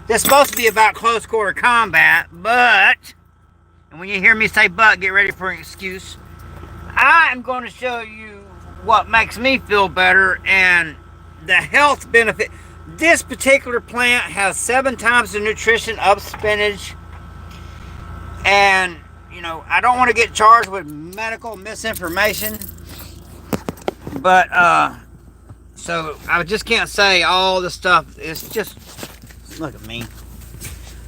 This is supposed to be about close quarter combat, but, and when you hear me say but, get ready for an excuse. I am going to show you what makes me feel better and the health benefit. This particular plant has 7 times the nutrition of spinach. And, you know, I don't want to get charged with medical misinformation, but So I just can't say all the stuff. It's just, look at me.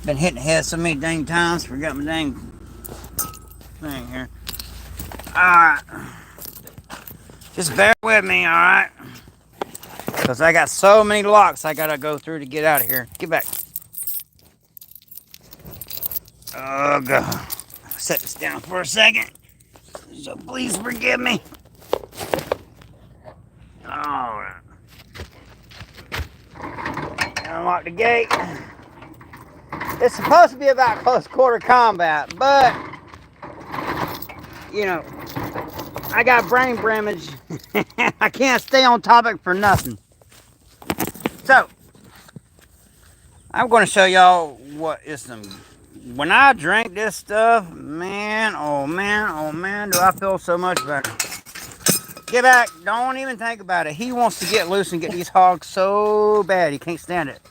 Been hitting the head so many dang times. Forgot my dang thing here. Alright. Just bear with me, alright? Because I got so many locks I gotta go through to get out of here. Get back. Oh, God. Set this down for a second. So please forgive me. Alright. Unlock the gate. It's supposed to be about close quarter combat, but, you know, I got brain damage. I can't stay on topic for nothing. So, I'm going to show y'all what is some... When I drink this stuff, man, oh man, do I feel so much better. Get back. Don't even think about it. He wants to get loose and get these hogs so bad. He can't stand it.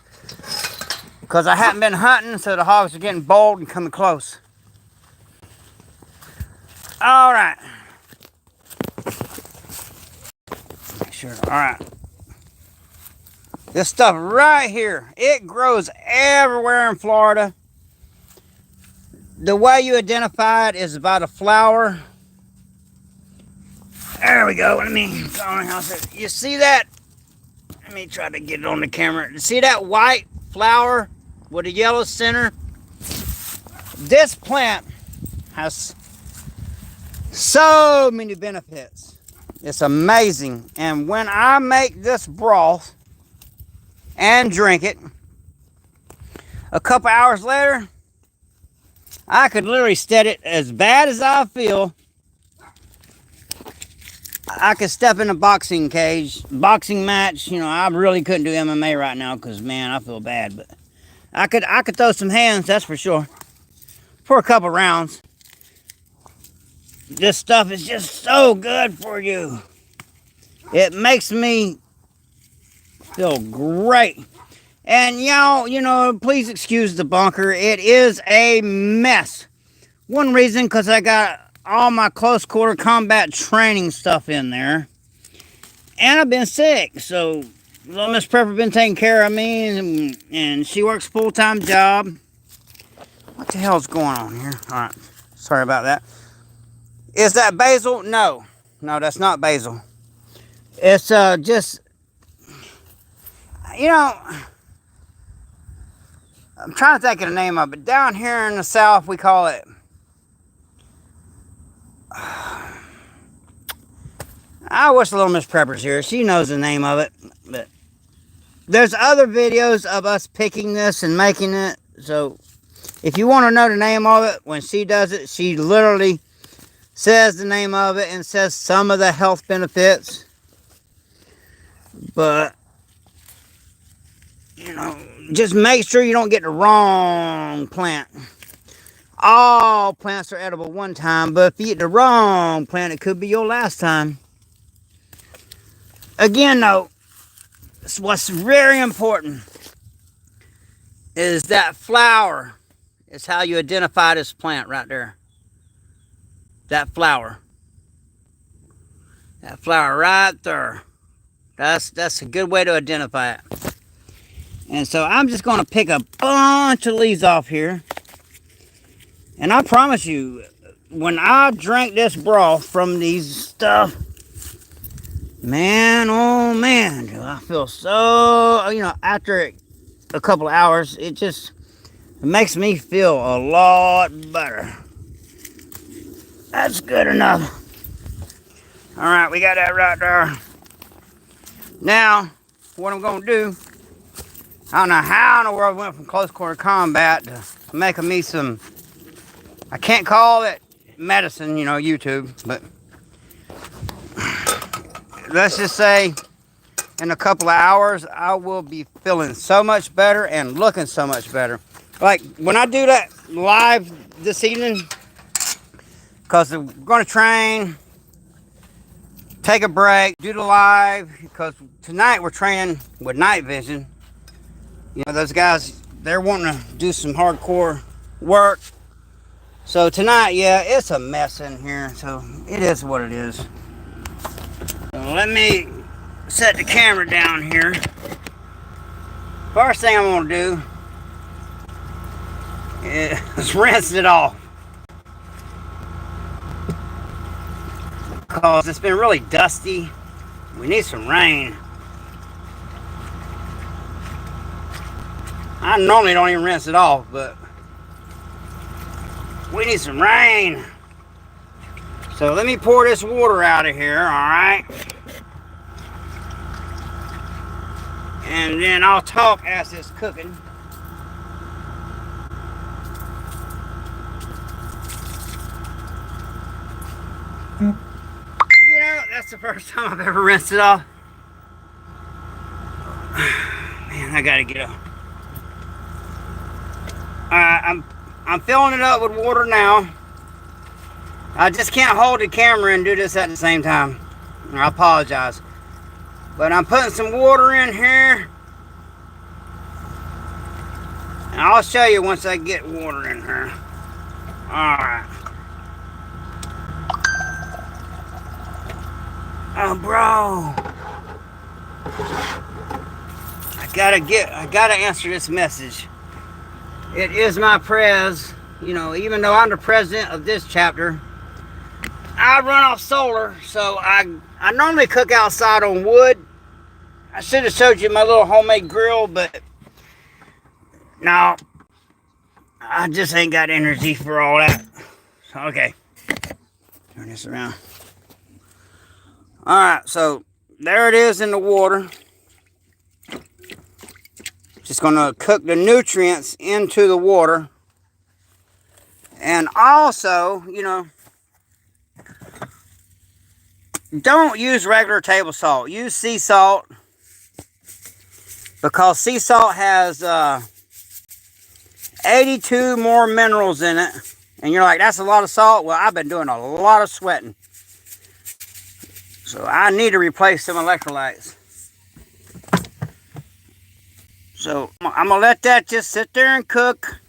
Because I haven't been hunting, so the hogs are getting bold and coming close. Alright. Sure, alright. This stuff right here, it grows everywhere in Florida. The way you identify it is by the flower. There we go. You see that? Let me try to get it on the camera. You see that white flower with a yellow center? This plant has so many benefits. It's amazing. And when I make this broth and drink it, a couple hours later, I could literally set it as bad as I feel. I could step in a boxing match. You know, I really couldn't do MMA right now because, man, I feel bad. But I could throw some hands, that's for sure, for a couple rounds. This stuff is just so good for you. It makes me feel great. And y'all, you know, please excuse the bunker. It is a mess. One reason, because I got all my close quarter combat training stuff in there. And I've been sick. So, little Miss Prepper been taking care of me. And she works a full-time job. What the hell's going on here? Alright. Sorry about that. Is that basil? No. No, that's not basil. It's just... You know... I'm trying to think of the name of it. Down here in the south, we call it... I wish Little Miss Prepper's here. She knows the name of it. But there's other videos of us picking this and making it. So if you want to know the name of it, when she does it, she literally says the name of it and says some of the health benefits. But, you know, just make sure you don't get the wrong plant. All plants are edible one time, but if you get the wrong plant, it could be your last time. Again, though, what's very important is that flower is how you identify this plant right there. That flower. That flower right there. That's a good way to identify it. And so I'm just going to pick a bunch of leaves off here. And I promise you, when I drank this broth from these stuff, man, oh man, do I feel so, you know, after a couple of hours, it makes me feel a lot better. That's good enough. All right, we got that right there. Now, what I'm going to do, I don't know how in the world I went from close quarter combat to making me some, I can't call it medicine, you know, YouTube, but let's just say in a couple of hours, I will be feeling so much better and looking so much better. Like when I do that live this evening, because we're going to train, take a break, do the live, because tonight we're training with night vision. You know, those guys, they're wanting to do some hardcore work. So tonight, yeah, it's a mess in here, so it is what it is. So let me set the camera down here. First thing I'm going to do is rinse it off. Because it's been really dusty. We need some rain. I normally don't even rinse it off, but we need some rain. So let me pour this water out of here, alright? And then I'll talk as it's cooking. You know, that's the first time I've ever rinsed it off. Man, I gotta get up. I'm filling it up with water now. I just can't hold the camera and do this at the same time. I apologize. But I'm putting some water in here. And I'll show you once I get water in here. Alright. Oh, bro. I gotta answer this message. It is my prez. You know, even though I'm the president of this chapter, I run off solar, so I normally cook outside on wood. I should have showed you my little homemade grill, but no, I just ain't got energy for all that. Okay, turn this around. Alright, so there it is in the water. Just gonna cook the nutrients into the water. And also, you know, don't use regular table salt. Use sea salt. Because sea salt has 82 more minerals in it. And you're like, that's a lot of salt. Well, I've been doing a lot of sweating. So I need to replace some electrolytes. So I'm going to let that just sit there and cook.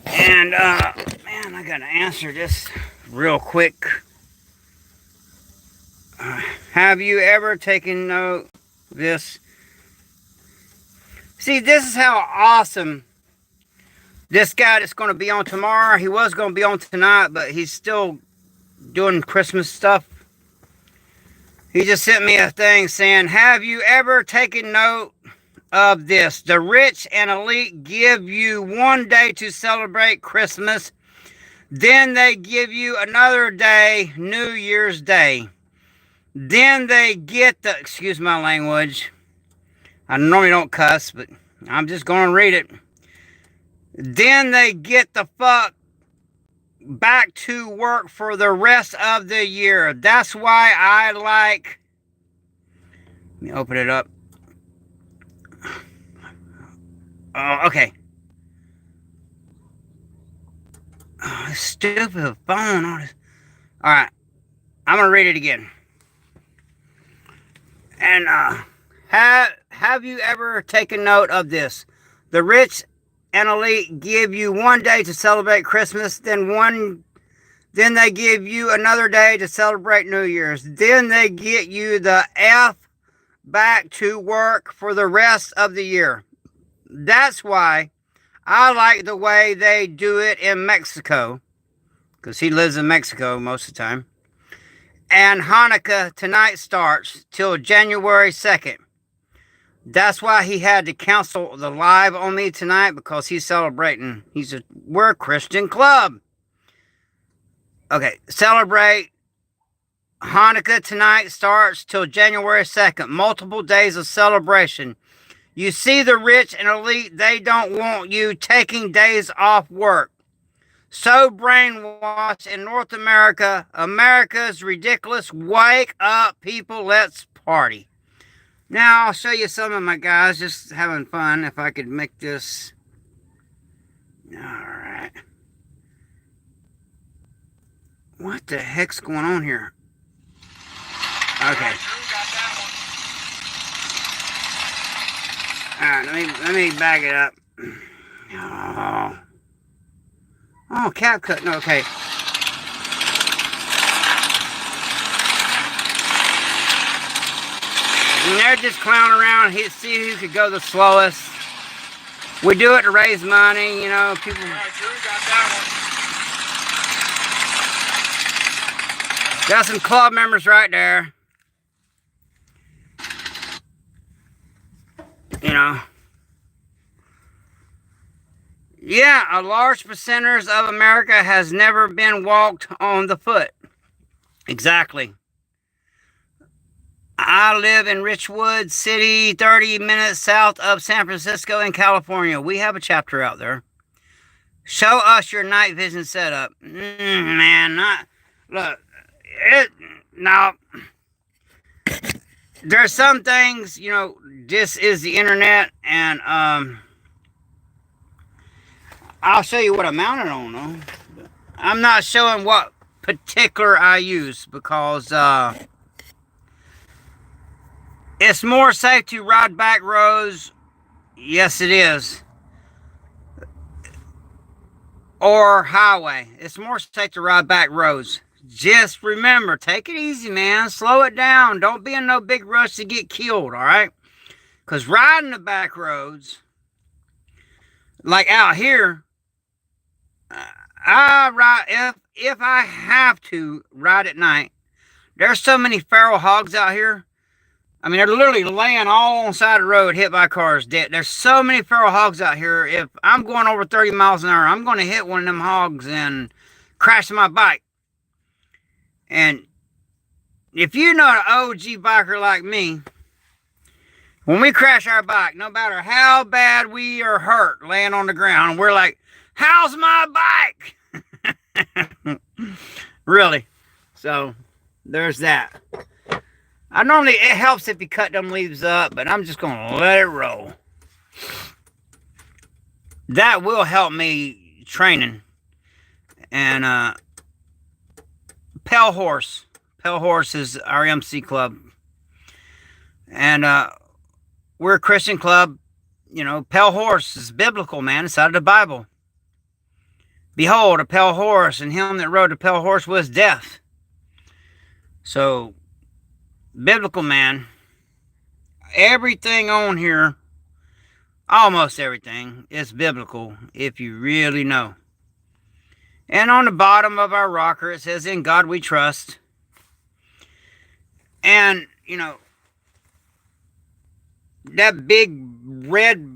And, man, I got to answer this real quick. Have you ever taken note of this? See, this is how awesome this guy that's going to be on tomorrow. He was going to be on tonight, but he's still doing Christmas stuff. He just sent me a thing saying, have you ever taken note of this? The rich and elite give you one day to celebrate Christmas. Then they give you another day, New Year's Day. Then they get the, excuse my language. I normally don't cuss, but I'm just going to read it. Then they get the fuck back to work for the rest of the year. That's why I like, let me open it up. Oh, okay. Oh, stupid phone. All right, I'm gonna read it again. And have you ever taken note of this? The rich and elite give you one day to celebrate Christmas, then they give you another day to celebrate New Year's. Then they get you the F back to work for the rest of the year. That's why I like the way they do it in Mexico, because he lives in Mexico most of the time. And Hanukkah tonight starts till January 2nd. That's why he had to cancel the live on me tonight, because he's celebrating. We're a Christian club. Okay, celebrate. Hanukkah tonight starts till January 2nd. Multiple days of celebration. You see, the rich and elite, they don't want you taking days off work. So brainwashed in North America. America's ridiculous. Wake up, people. Let's party. Now, I'll show you some of my guys just having fun. If I could make this. Alright. What the heck's going on here? Okay. Alright, let me back it up. Oh, cap cut. No, okay. And they're just clowning around, see who could go the slowest. We do it to raise money, you know, people. Yeah, Drew got that one. Got some club members right there. You know. Yeah, a large percentage of America has never been walked on the foot. Exactly. I live in Richwood City, 30 minutes south of San Francisco in California. We have a chapter out there. Show us your night vision setup. Man, look, now, there's some things, you know, this is the internet, and I'll show you what I mounted on, though. I'm not showing what particular I use, because it's more safe to ride back roads. Yes, it is. Or highway. It's more safe to ride back roads. Just remember, take it easy, man. Slow it down. Don't be in no big rush to get killed, all right? Because riding the back roads, like out here, I ride, if I have to ride at night, there's so many feral hogs out here. I mean, they're literally laying all on the side of the road, hit by cars, dead. There's so many feral hogs out here. If I'm going over 30 miles an hour, I'm going to hit one of them hogs and crash my bike. And if you're not an OG biker like me, when we crash our bike, no matter how bad we are hurt laying on the ground, we're like, how's my bike? Really. So, there's that. It helps if you cut them leaves up, but I'm just going to let it roll. That will help me training. And, Pale Horse. Pale Horse is our MC club. And, we're a Christian club. You know, Pale Horse is biblical, man. It's out of the Bible. Behold, a pale horse, and him that rode the pale horse was death. So, biblical, man. Everything on here, almost everything, is biblical if you really know. And on the bottom of our rocker, it says, in God we trust. And, you know, that big red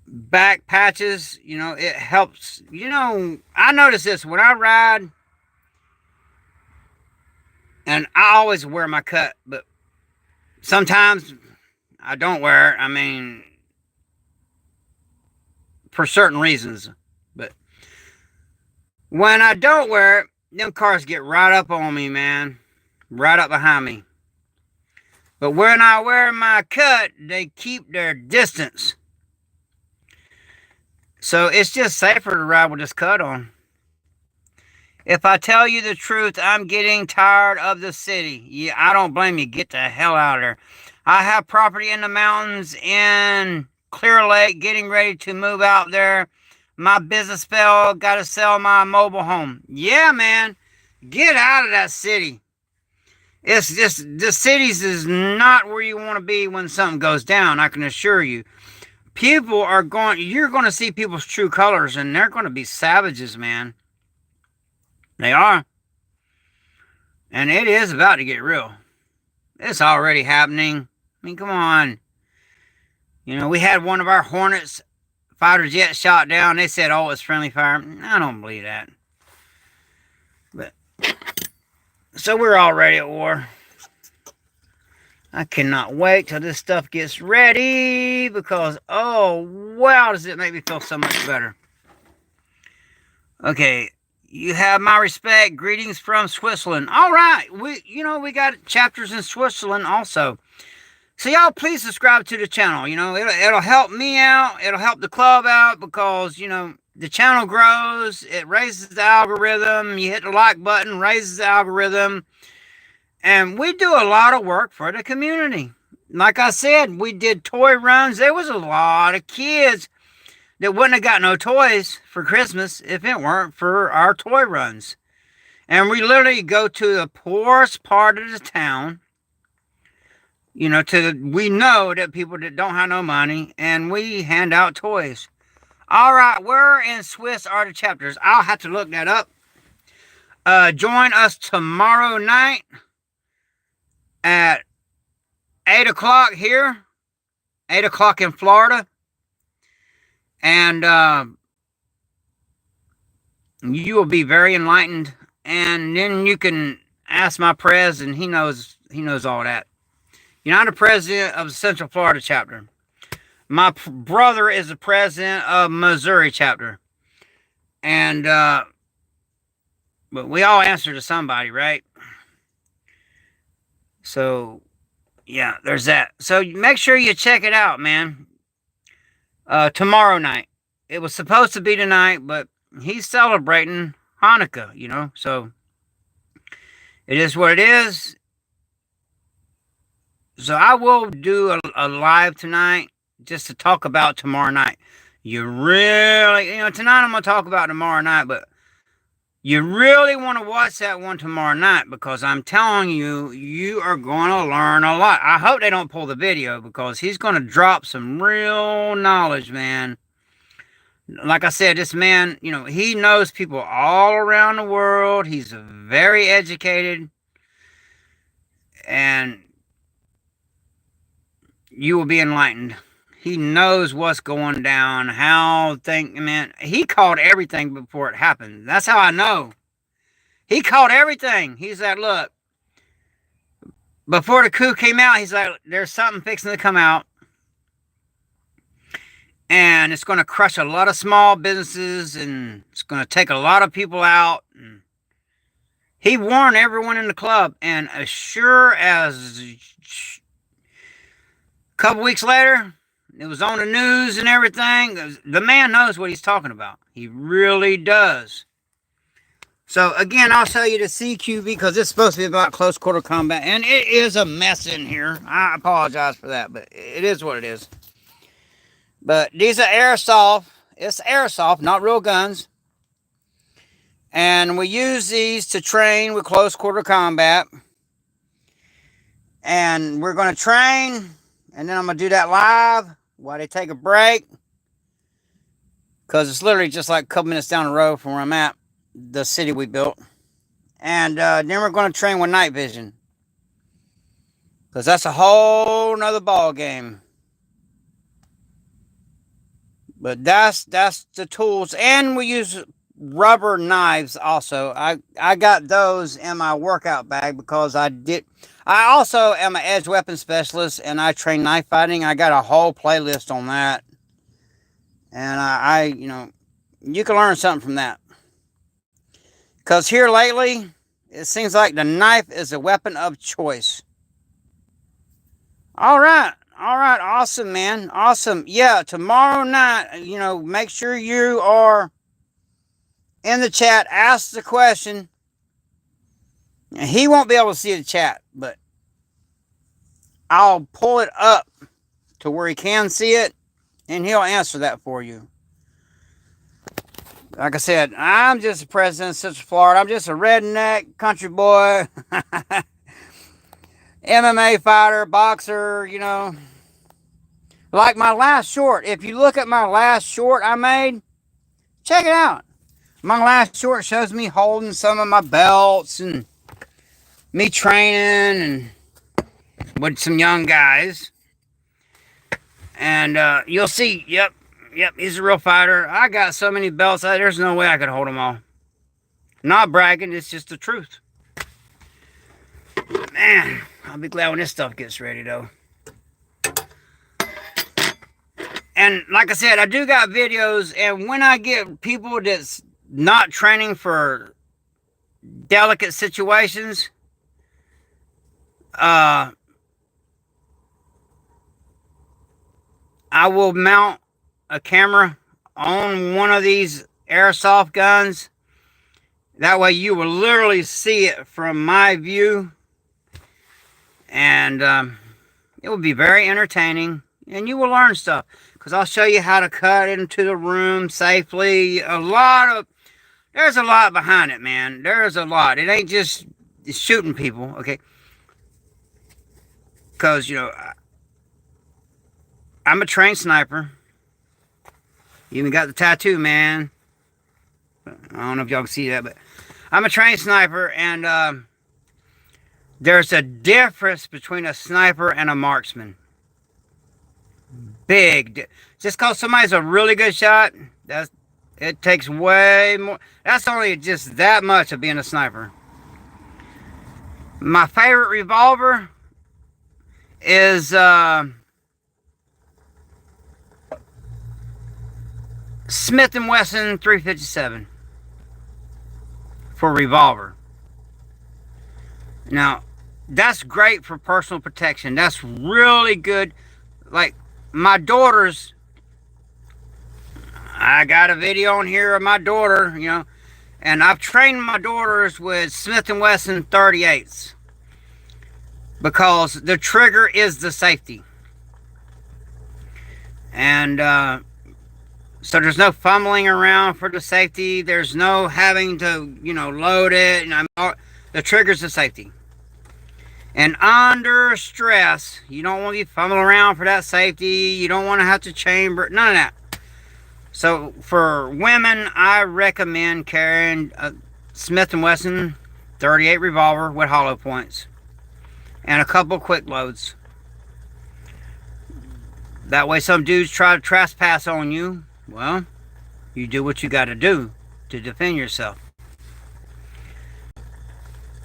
back patches, you know, it helps. You know, I notice this when I ride, and I always wear my cut, but sometimes I don't wear it. I mean, for certain reasons. But when I don't wear it, them cars get right up on me, man. Right up behind me. But when I wear my cut, they keep their distance. So it's just safer to ride with this cut on. If I tell you the truth, I'm getting tired of the city. Yeah, I don't blame you. Get the hell out of there. I have property in the mountains in Clear Lake, getting ready to move out there. My business fell. Got to sell my mobile home. Yeah, man. Get out of that city. It's just, the cities is not where you want to be when something goes down, I can assure you. People are you're going to see people's true colors, and they're going to be savages, man. They are. And it is about to get real. It's already happening. I mean, come on. You know, we had one of our Hornets fighter jets shot down. They said, oh, it's friendly fire. I don't believe that. But, so we're already at war. I cannot wait till this stuff gets ready, because, oh, wow, does it make me feel so much better. Okay, you have my respect. Greetings from Switzerland. All right, we got chapters in Switzerland also. So y'all please subscribe to the channel. You know, it'll help me out. It'll help the club out, because, you know, the channel grows. It raises the algorithm. You hit the like button, raises the algorithm. And we do a lot of work for the community. Like I said, we did toy runs. There was a lot of kids that wouldn't have got no toys for Christmas if it weren't for our toy runs. And we literally go to the poorest part of the town, You know, we know that people that don't have no money, and we hand out toys. All right, where in Swiss are the chapters? I'll have to look that up. Join us tomorrow night at 8 o'clock here, 8 o'clock in Florida. And you will be very enlightened. And then you can ask my prez, and he knows all that. You know, I'm the president of the Central Florida chapter. My brother is the president of Missouri chapter. And, but we all answer to somebody, right? So, yeah, there's that. So make sure you check it out, man. Tomorrow night. It was supposed to be tonight, but he's celebrating Hanukkah, you know. So, it is what it is. So I will do a live tonight just to talk about tomorrow night. You really, you know, tonight I'm going to talk about tomorrow night, but you really want to watch that one tomorrow night, because I'm telling you, you are going to learn a lot. I hope they don't pull the video, because he's going to drop some real knowledge, man. Like I said, this man, you know, he knows people all around the world. He's very educated, and you will be enlightened. He knows what's going down, man, he called everything before it happened. That's how I know. He called everything. He's like, look, before the coup came out, he's like, there's something fixing to come out. And it's going to crush a lot of small businesses, and it's going to take a lot of people out. And he warned everyone in the club, and as sure as a couple weeks later, it was on the news and everything. The man knows what he's talking about. He really does. So, again, I'll show you the CQB, because it's supposed to be about close quarter combat. And it is a mess in here. I apologize for that, but it is what it is. But these are Airsoft. It's Airsoft, not real guns. And we use these to train with close quarter combat. And we're going to train, and then I'm going to do that live while they take a break, because it's literally just like a couple minutes down the road from where I'm at, the city we built. And then we're going to train with night vision, because that's a whole nother ball game. But that's the tools. And we use rubber knives also. I got those in my workout bag, because I also am an edge weapon specialist, and I train knife fighting. I got a whole playlist on that. And I you know, you can learn something from that. Because here lately, it seems like the knife is a weapon of choice. All right, awesome, man, awesome. Yeah, tomorrow night, you know, make sure you are in the chat. Ask the question. He won't be able to see the chat, but I'll pull it up to where he can see it, and he'll answer that for you. Like I said, I'm just the president of Central Florida. I'm just a redneck country boy, MMA fighter, boxer, you know. Like my last short. If you look at my last short I made, check it out. My last short shows me holding some of my belts and me training and with some young guys. And you'll see, yep, he's a real fighter. I got so many belts, there's no way I could hold them all. Not bragging, it's just the truth. Man, I'll be glad when this stuff gets ready, though. And like I said, I do got videos, and when I get people that's not training for delicate situations, I will mount a camera on one of these airsoft guns. That way you will literally see it from my view. And it will be very entertaining. And you will learn stuff. Because I'll show you how to cut into the room safely. There's a lot behind it, man. There's a lot. It ain't just shooting people, okay? because, I'm a trained sniper. Even got the tattoo, man. I don't know if y'all can see that, but I'm a trained sniper, and there's a difference between a sniper and a marksman. Just because somebody's a really good shot, it takes way more. That's only just that much of being a sniper. My favorite revolver is Smith & Wesson 357 for revolver. Now, that's great for personal protection. That's really good. Like, my daughters, I got a video on here of my daughter, and I've trained my daughters with Smith & Wesson 38s because the trigger is the safety. And so there's no fumbling around for the safety. There's no having to, load it. And the trigger's the safety. And under stress, you don't want to be fumbling around for that safety. You don't want to have to chamber it. None of that. So for women, I recommend carrying a Smith & Wesson 38 revolver with hollow points and a couple quick loads. That way some dudes try to trespass on you. Well, you do what you got to do to defend yourself.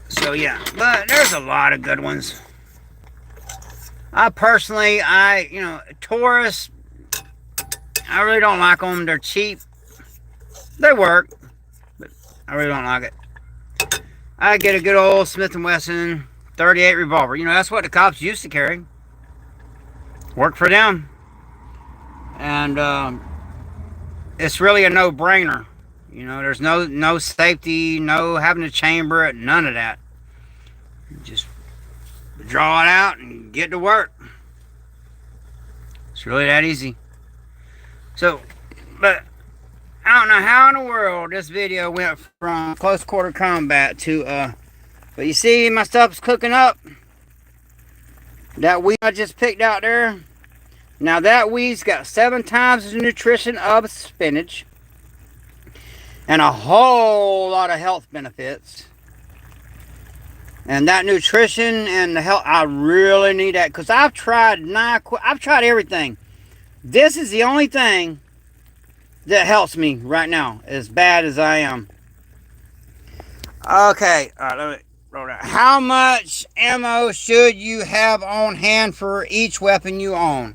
So yeah, but there's a lot of good ones. I personally, Taurus, I really don't like them. They're cheap. They work, but I really don't like it. I get a good old Smith & Wesson 38 revolver. That's what the cops used to carry. Worked for them. And it's really a no-brainer. There's no safety, no having to chamber it, none of that. Just draw it out and get to work. It's really that easy. So, but I don't know how in the world this video went from close quarter combat to, but you see my stuff's cooking up. That wheat I just picked out there. Now that wheat's got 7 times the nutrition of spinach and a whole lot of health benefits. And that nutrition and the health, I really need that because I've tried everything. This is the only thing that helps me right now, as bad as I am. Okay, all right, let me roll that. How much ammo should you have on hand for each weapon you own?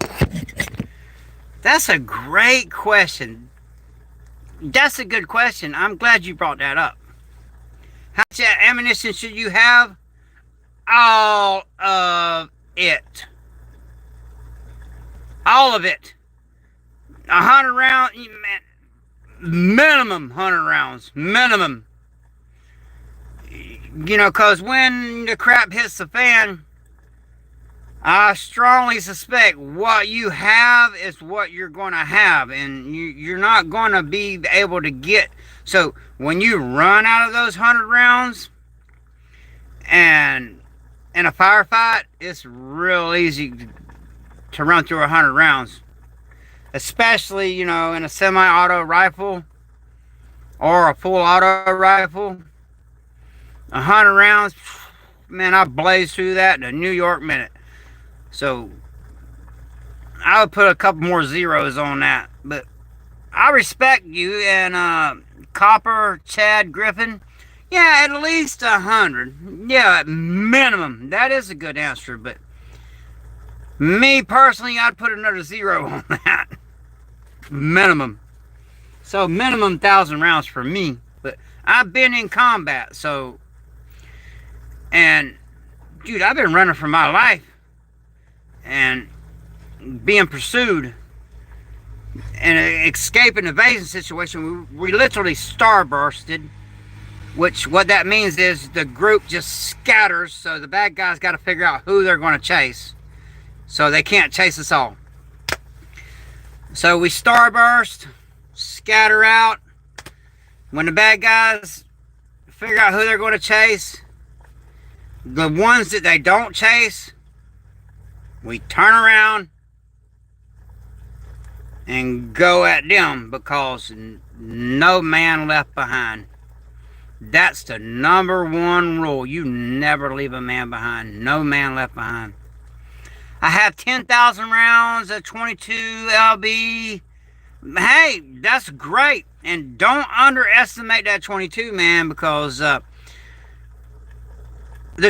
That's a great question. That's a good question. I'm glad you brought that up. How much ammunition should you have? All of it. All of it. 100 rounds. Minimum 100 rounds. Minimum. Because when the crap hits the fan, I strongly suspect what you have is what you're going to have. And you're not going to be able to get. So when you run out of those 100 rounds, and in a firefight, it's real easy to run through 100 rounds. Especially, in a semi-auto rifle or a full auto rifle. 100 rounds, man, I blazed through that in a New York minute. So I would put a couple more zeros on that. But I respect you and Copper Chad Griffin. Yeah, at least 100. Yeah, minimum. That is a good answer. But me personally, I'd put another 0 on that. Minimum. So minimum 1,000 rounds for me. But I've been in combat, so. And dude, I've been running for my life and being pursued and escape and evasion situation. We literally starbursted, which what that means is the group just scatters, so the bad guys got to figure out who they're going to chase, so they can't chase us all. So we starburst, scatter out. When the bad guys figure out who they're going to chase, the ones that they don't chase, we turn around and go at them, because no man left behind. That's the number one rule. You never leave a man behind. No man left behind. I have 10,000 rounds of 22 LB. Hey, that's great. And don't underestimate that 22, man, because the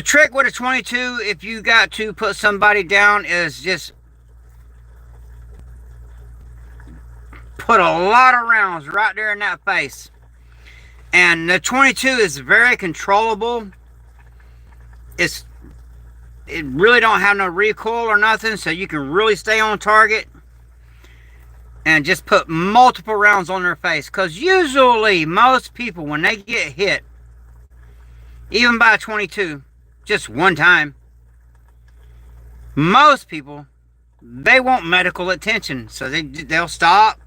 trick with a 22, if you got to put somebody down, is just put a lot of rounds right there in that face. And the 22 is very controllable. It really don't have no recoil or nothing, so you can really stay on target. And just put multiple rounds on their face. Because usually, most people, when they get hit, even by a 22, just one time, most people, they want medical attention. So they'll stop,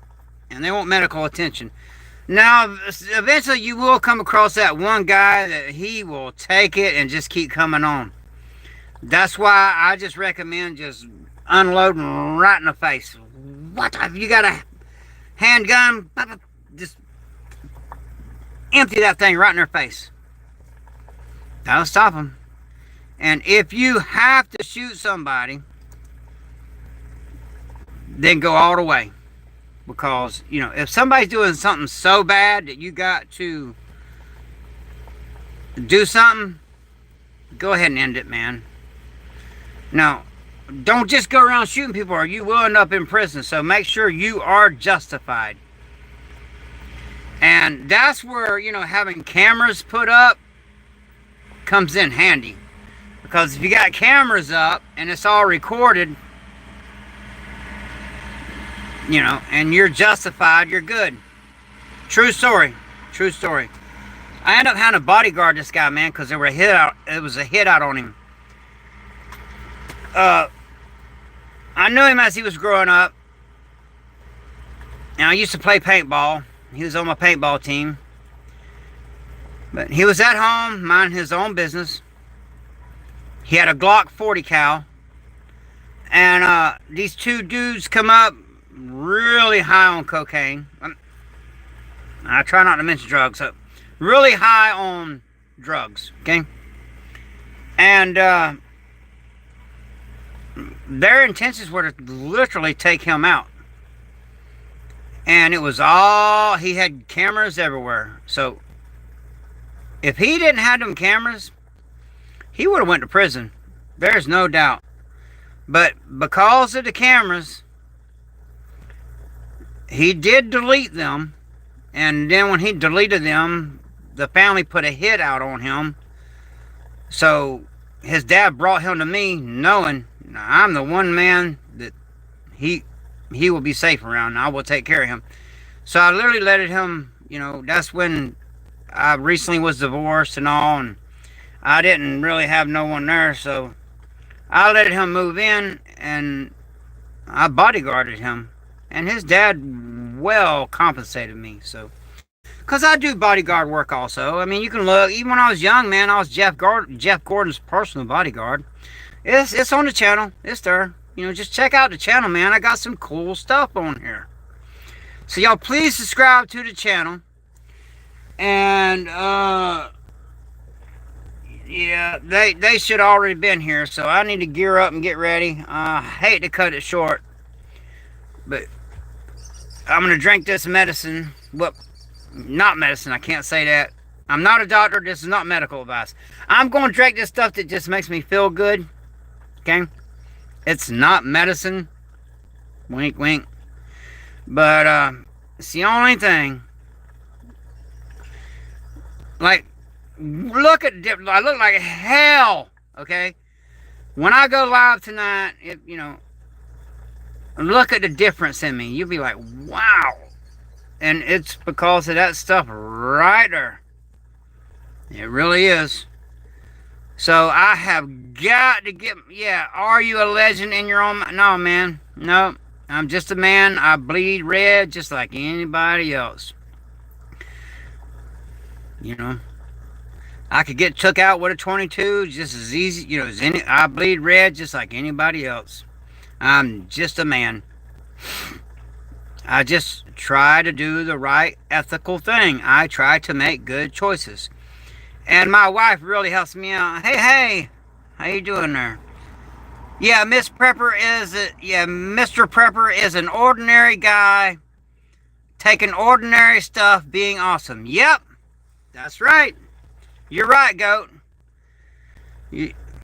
and they want medical attention. Now, eventually you will come across that one guy that he will take it and just keep coming on. That's why I just recommend just unloading right in the face. What? If you got a handgun, just empty that thing right in their face. That'll stop them. And if you have to shoot somebody, then go all the way. Because, you know, if somebody's doing something so bad that you got to do something, go ahead and end it, man. Now, don't just go around shooting people, or you will end up in prison. So make sure you are justified. And that's where, you know, having cameras put up comes in handy. Because if you got cameras up and it's all recorded, you know, and you're justified, you're good. True story. True story. I ended up having to bodyguard this guy, man, because there were it was a hit out on him. I knew him as he was growing up. And I used to play paintball. He was on my paintball team. But he was at home, minding his own business. He had a Glock 40 cal. And these two dudes come up really high on cocaine. I try not to mention drugs. So really high on drugs, okay? And their intentions were to literally take him out. And it was all, he had cameras everywhere. So if he didn't have them cameras, he would have went to prison. There's no doubt. But because of the cameras, he did delete them. And then when he deleted them, the family put a hit out on him. So his dad brought him to me, knowing I'm the one man that he will be safe around, and I will take care of him. So I literally let him, you know, that's when I recently was divorced and all, and I didn't really have no one there, so I let him move in, and I bodyguarded him. And his dad well compensated me, so. Because I do bodyguard work also. I mean, you can look, even when I was young, man, I was Jeff Gordon's personal bodyguard. It's on the channel. It's there. You know, just check out the channel, man. I got some cool stuff on here. So y'all please subscribe to the channel. And yeah, they should already been here, so I need to gear up and get ready. I hate to cut it short, but I'm gonna drink this medicine. Well, not medicine, I can't say that. I'm not a doctor. This is not medical advice. I'm gonna drink this stuff that just makes me feel good. Okay, it's not medicine. Wink, wink. But it's the only thing. Like, look at, I look like hell. Okay, when I go live tonight, you know, look at the difference in me. You'll be like, wow. And it's because of that stuff right there. It really is. So I have got to get, yeah, are you a legend in your own? No, man. No, I'm just a man. I bleed red just like anybody else. You know, I could get took out with a 22 just as easy, you know, as any. I bleed red just like anybody else. I'm just a man. I just try to do the right ethical thing. I try to make good choices. And my wife really helps me out. Hey, how you doing there? Yeah, Mr. Prepper is an ordinary guy taking ordinary stuff, being awesome. Yep, that's right. You're right, Goat.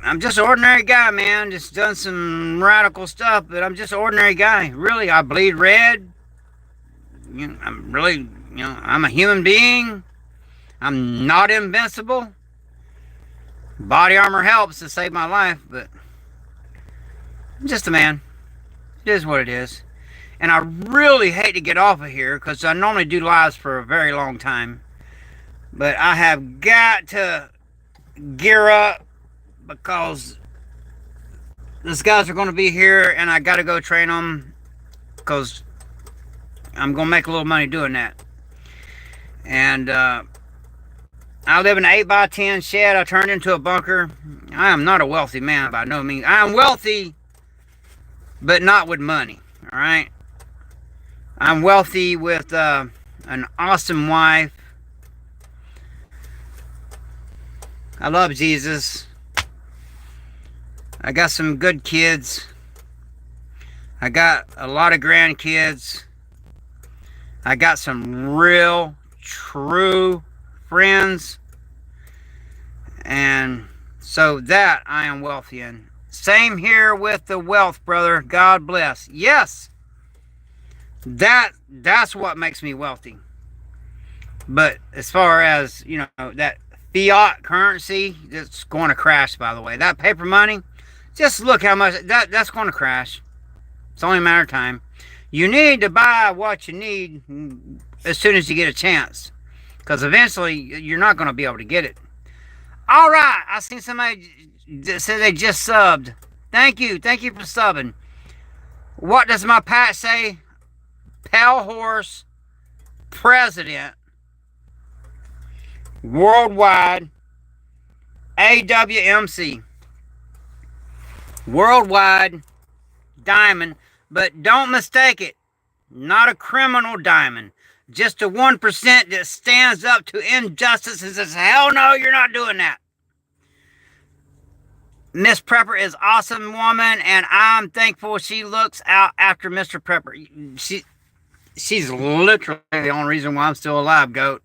I'm just an ordinary guy, man. Just done some radical stuff, but I'm just an ordinary guy. Really, I bleed red. I'm a human being. I'm not invincible. Body armor helps to save my life, but I'm just a man. It is what it is. And I really hate to get off of here because I normally do lives for a very long time. But I have got to gear up because these guys are going to be here and I got to go train them because I'm going to make a little money doing that. And I live in an 8x10 shed I turned into a bunker. I am not a wealthy man by no means. I am wealthy, but not with money, all right? I'm wealthy with an awesome wife. I love Jesus. I got some good kids. I got a lot of grandkids. I got some real, true friends. And so that I am wealthy in. Same here with the wealth, brother. God bless. Yes. That's what makes me wealthy. But as far as, that fiat currency, that's going to crash, by the way. That paper money, just look how much that's going to crash. It's only a matter of time. You need to buy what you need as soon as you get a chance, because eventually you're not going to be able to get it. All right, I seen somebody that said they just subbed. Thank you for subbing. What does my patch say? Pale Horse President Worldwide AWMC Worldwide Diamond, but don't mistake it. Not a criminal diamond. Just a 1% that stands up to injustice and says, hell no, you're not doing that. Miss Prepper is awesome woman, and I'm thankful she looks out after Mr. Prepper. She's literally the only reason why I'm still alive, Goat.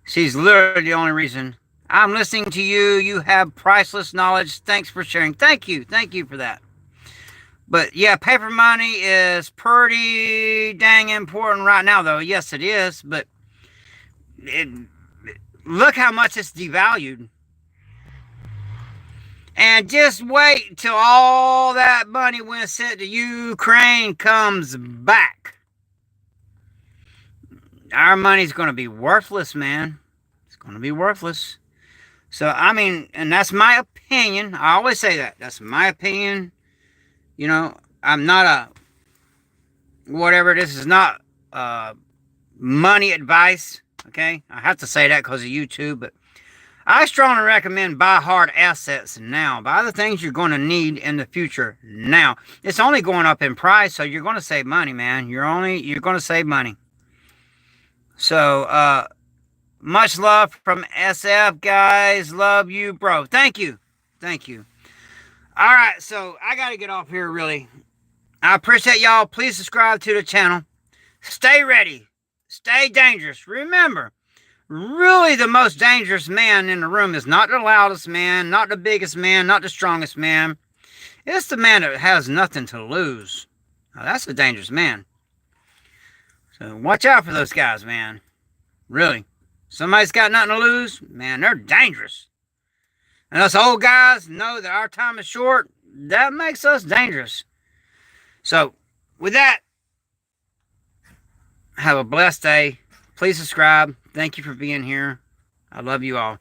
She's literally the only reason. I'm listening to you. You have priceless knowledge. Thanks for sharing. Thank you for that. But yeah, paper money is pretty dang important right now, though. Yes, it is. But look how much it's devalued. And just wait till all that money when sent to Ukraine comes back. Our money's going to be worthless, man. It's going to be worthless. So, I mean, and that's my opinion. I always say that. That's my opinion. I'm not whatever. This is not money advice. Okay? I have to say that because of YouTube, but I strongly recommend buy hard assets now. Buy the things you're going to need in the future now. It's only going up in price, so you're going to save money, man. You're going to save money. So, much love from SF, guys. Love you, bro. Thank you. All right, so I got to get off here, really. I appreciate y'all. Please subscribe to the channel. Stay ready. Stay dangerous. Remember, really the most dangerous man in the room is not the loudest man, not the biggest man, not the strongest man. It's the man that has nothing to lose. Now, that's a dangerous man. So watch out for those guys, man. Really. Somebody's got nothing to lose, man, they're dangerous. And us old guys know that our time is short. That makes us dangerous. So, with that, have a blessed day. Please subscribe. Thank you for being here. I love you all.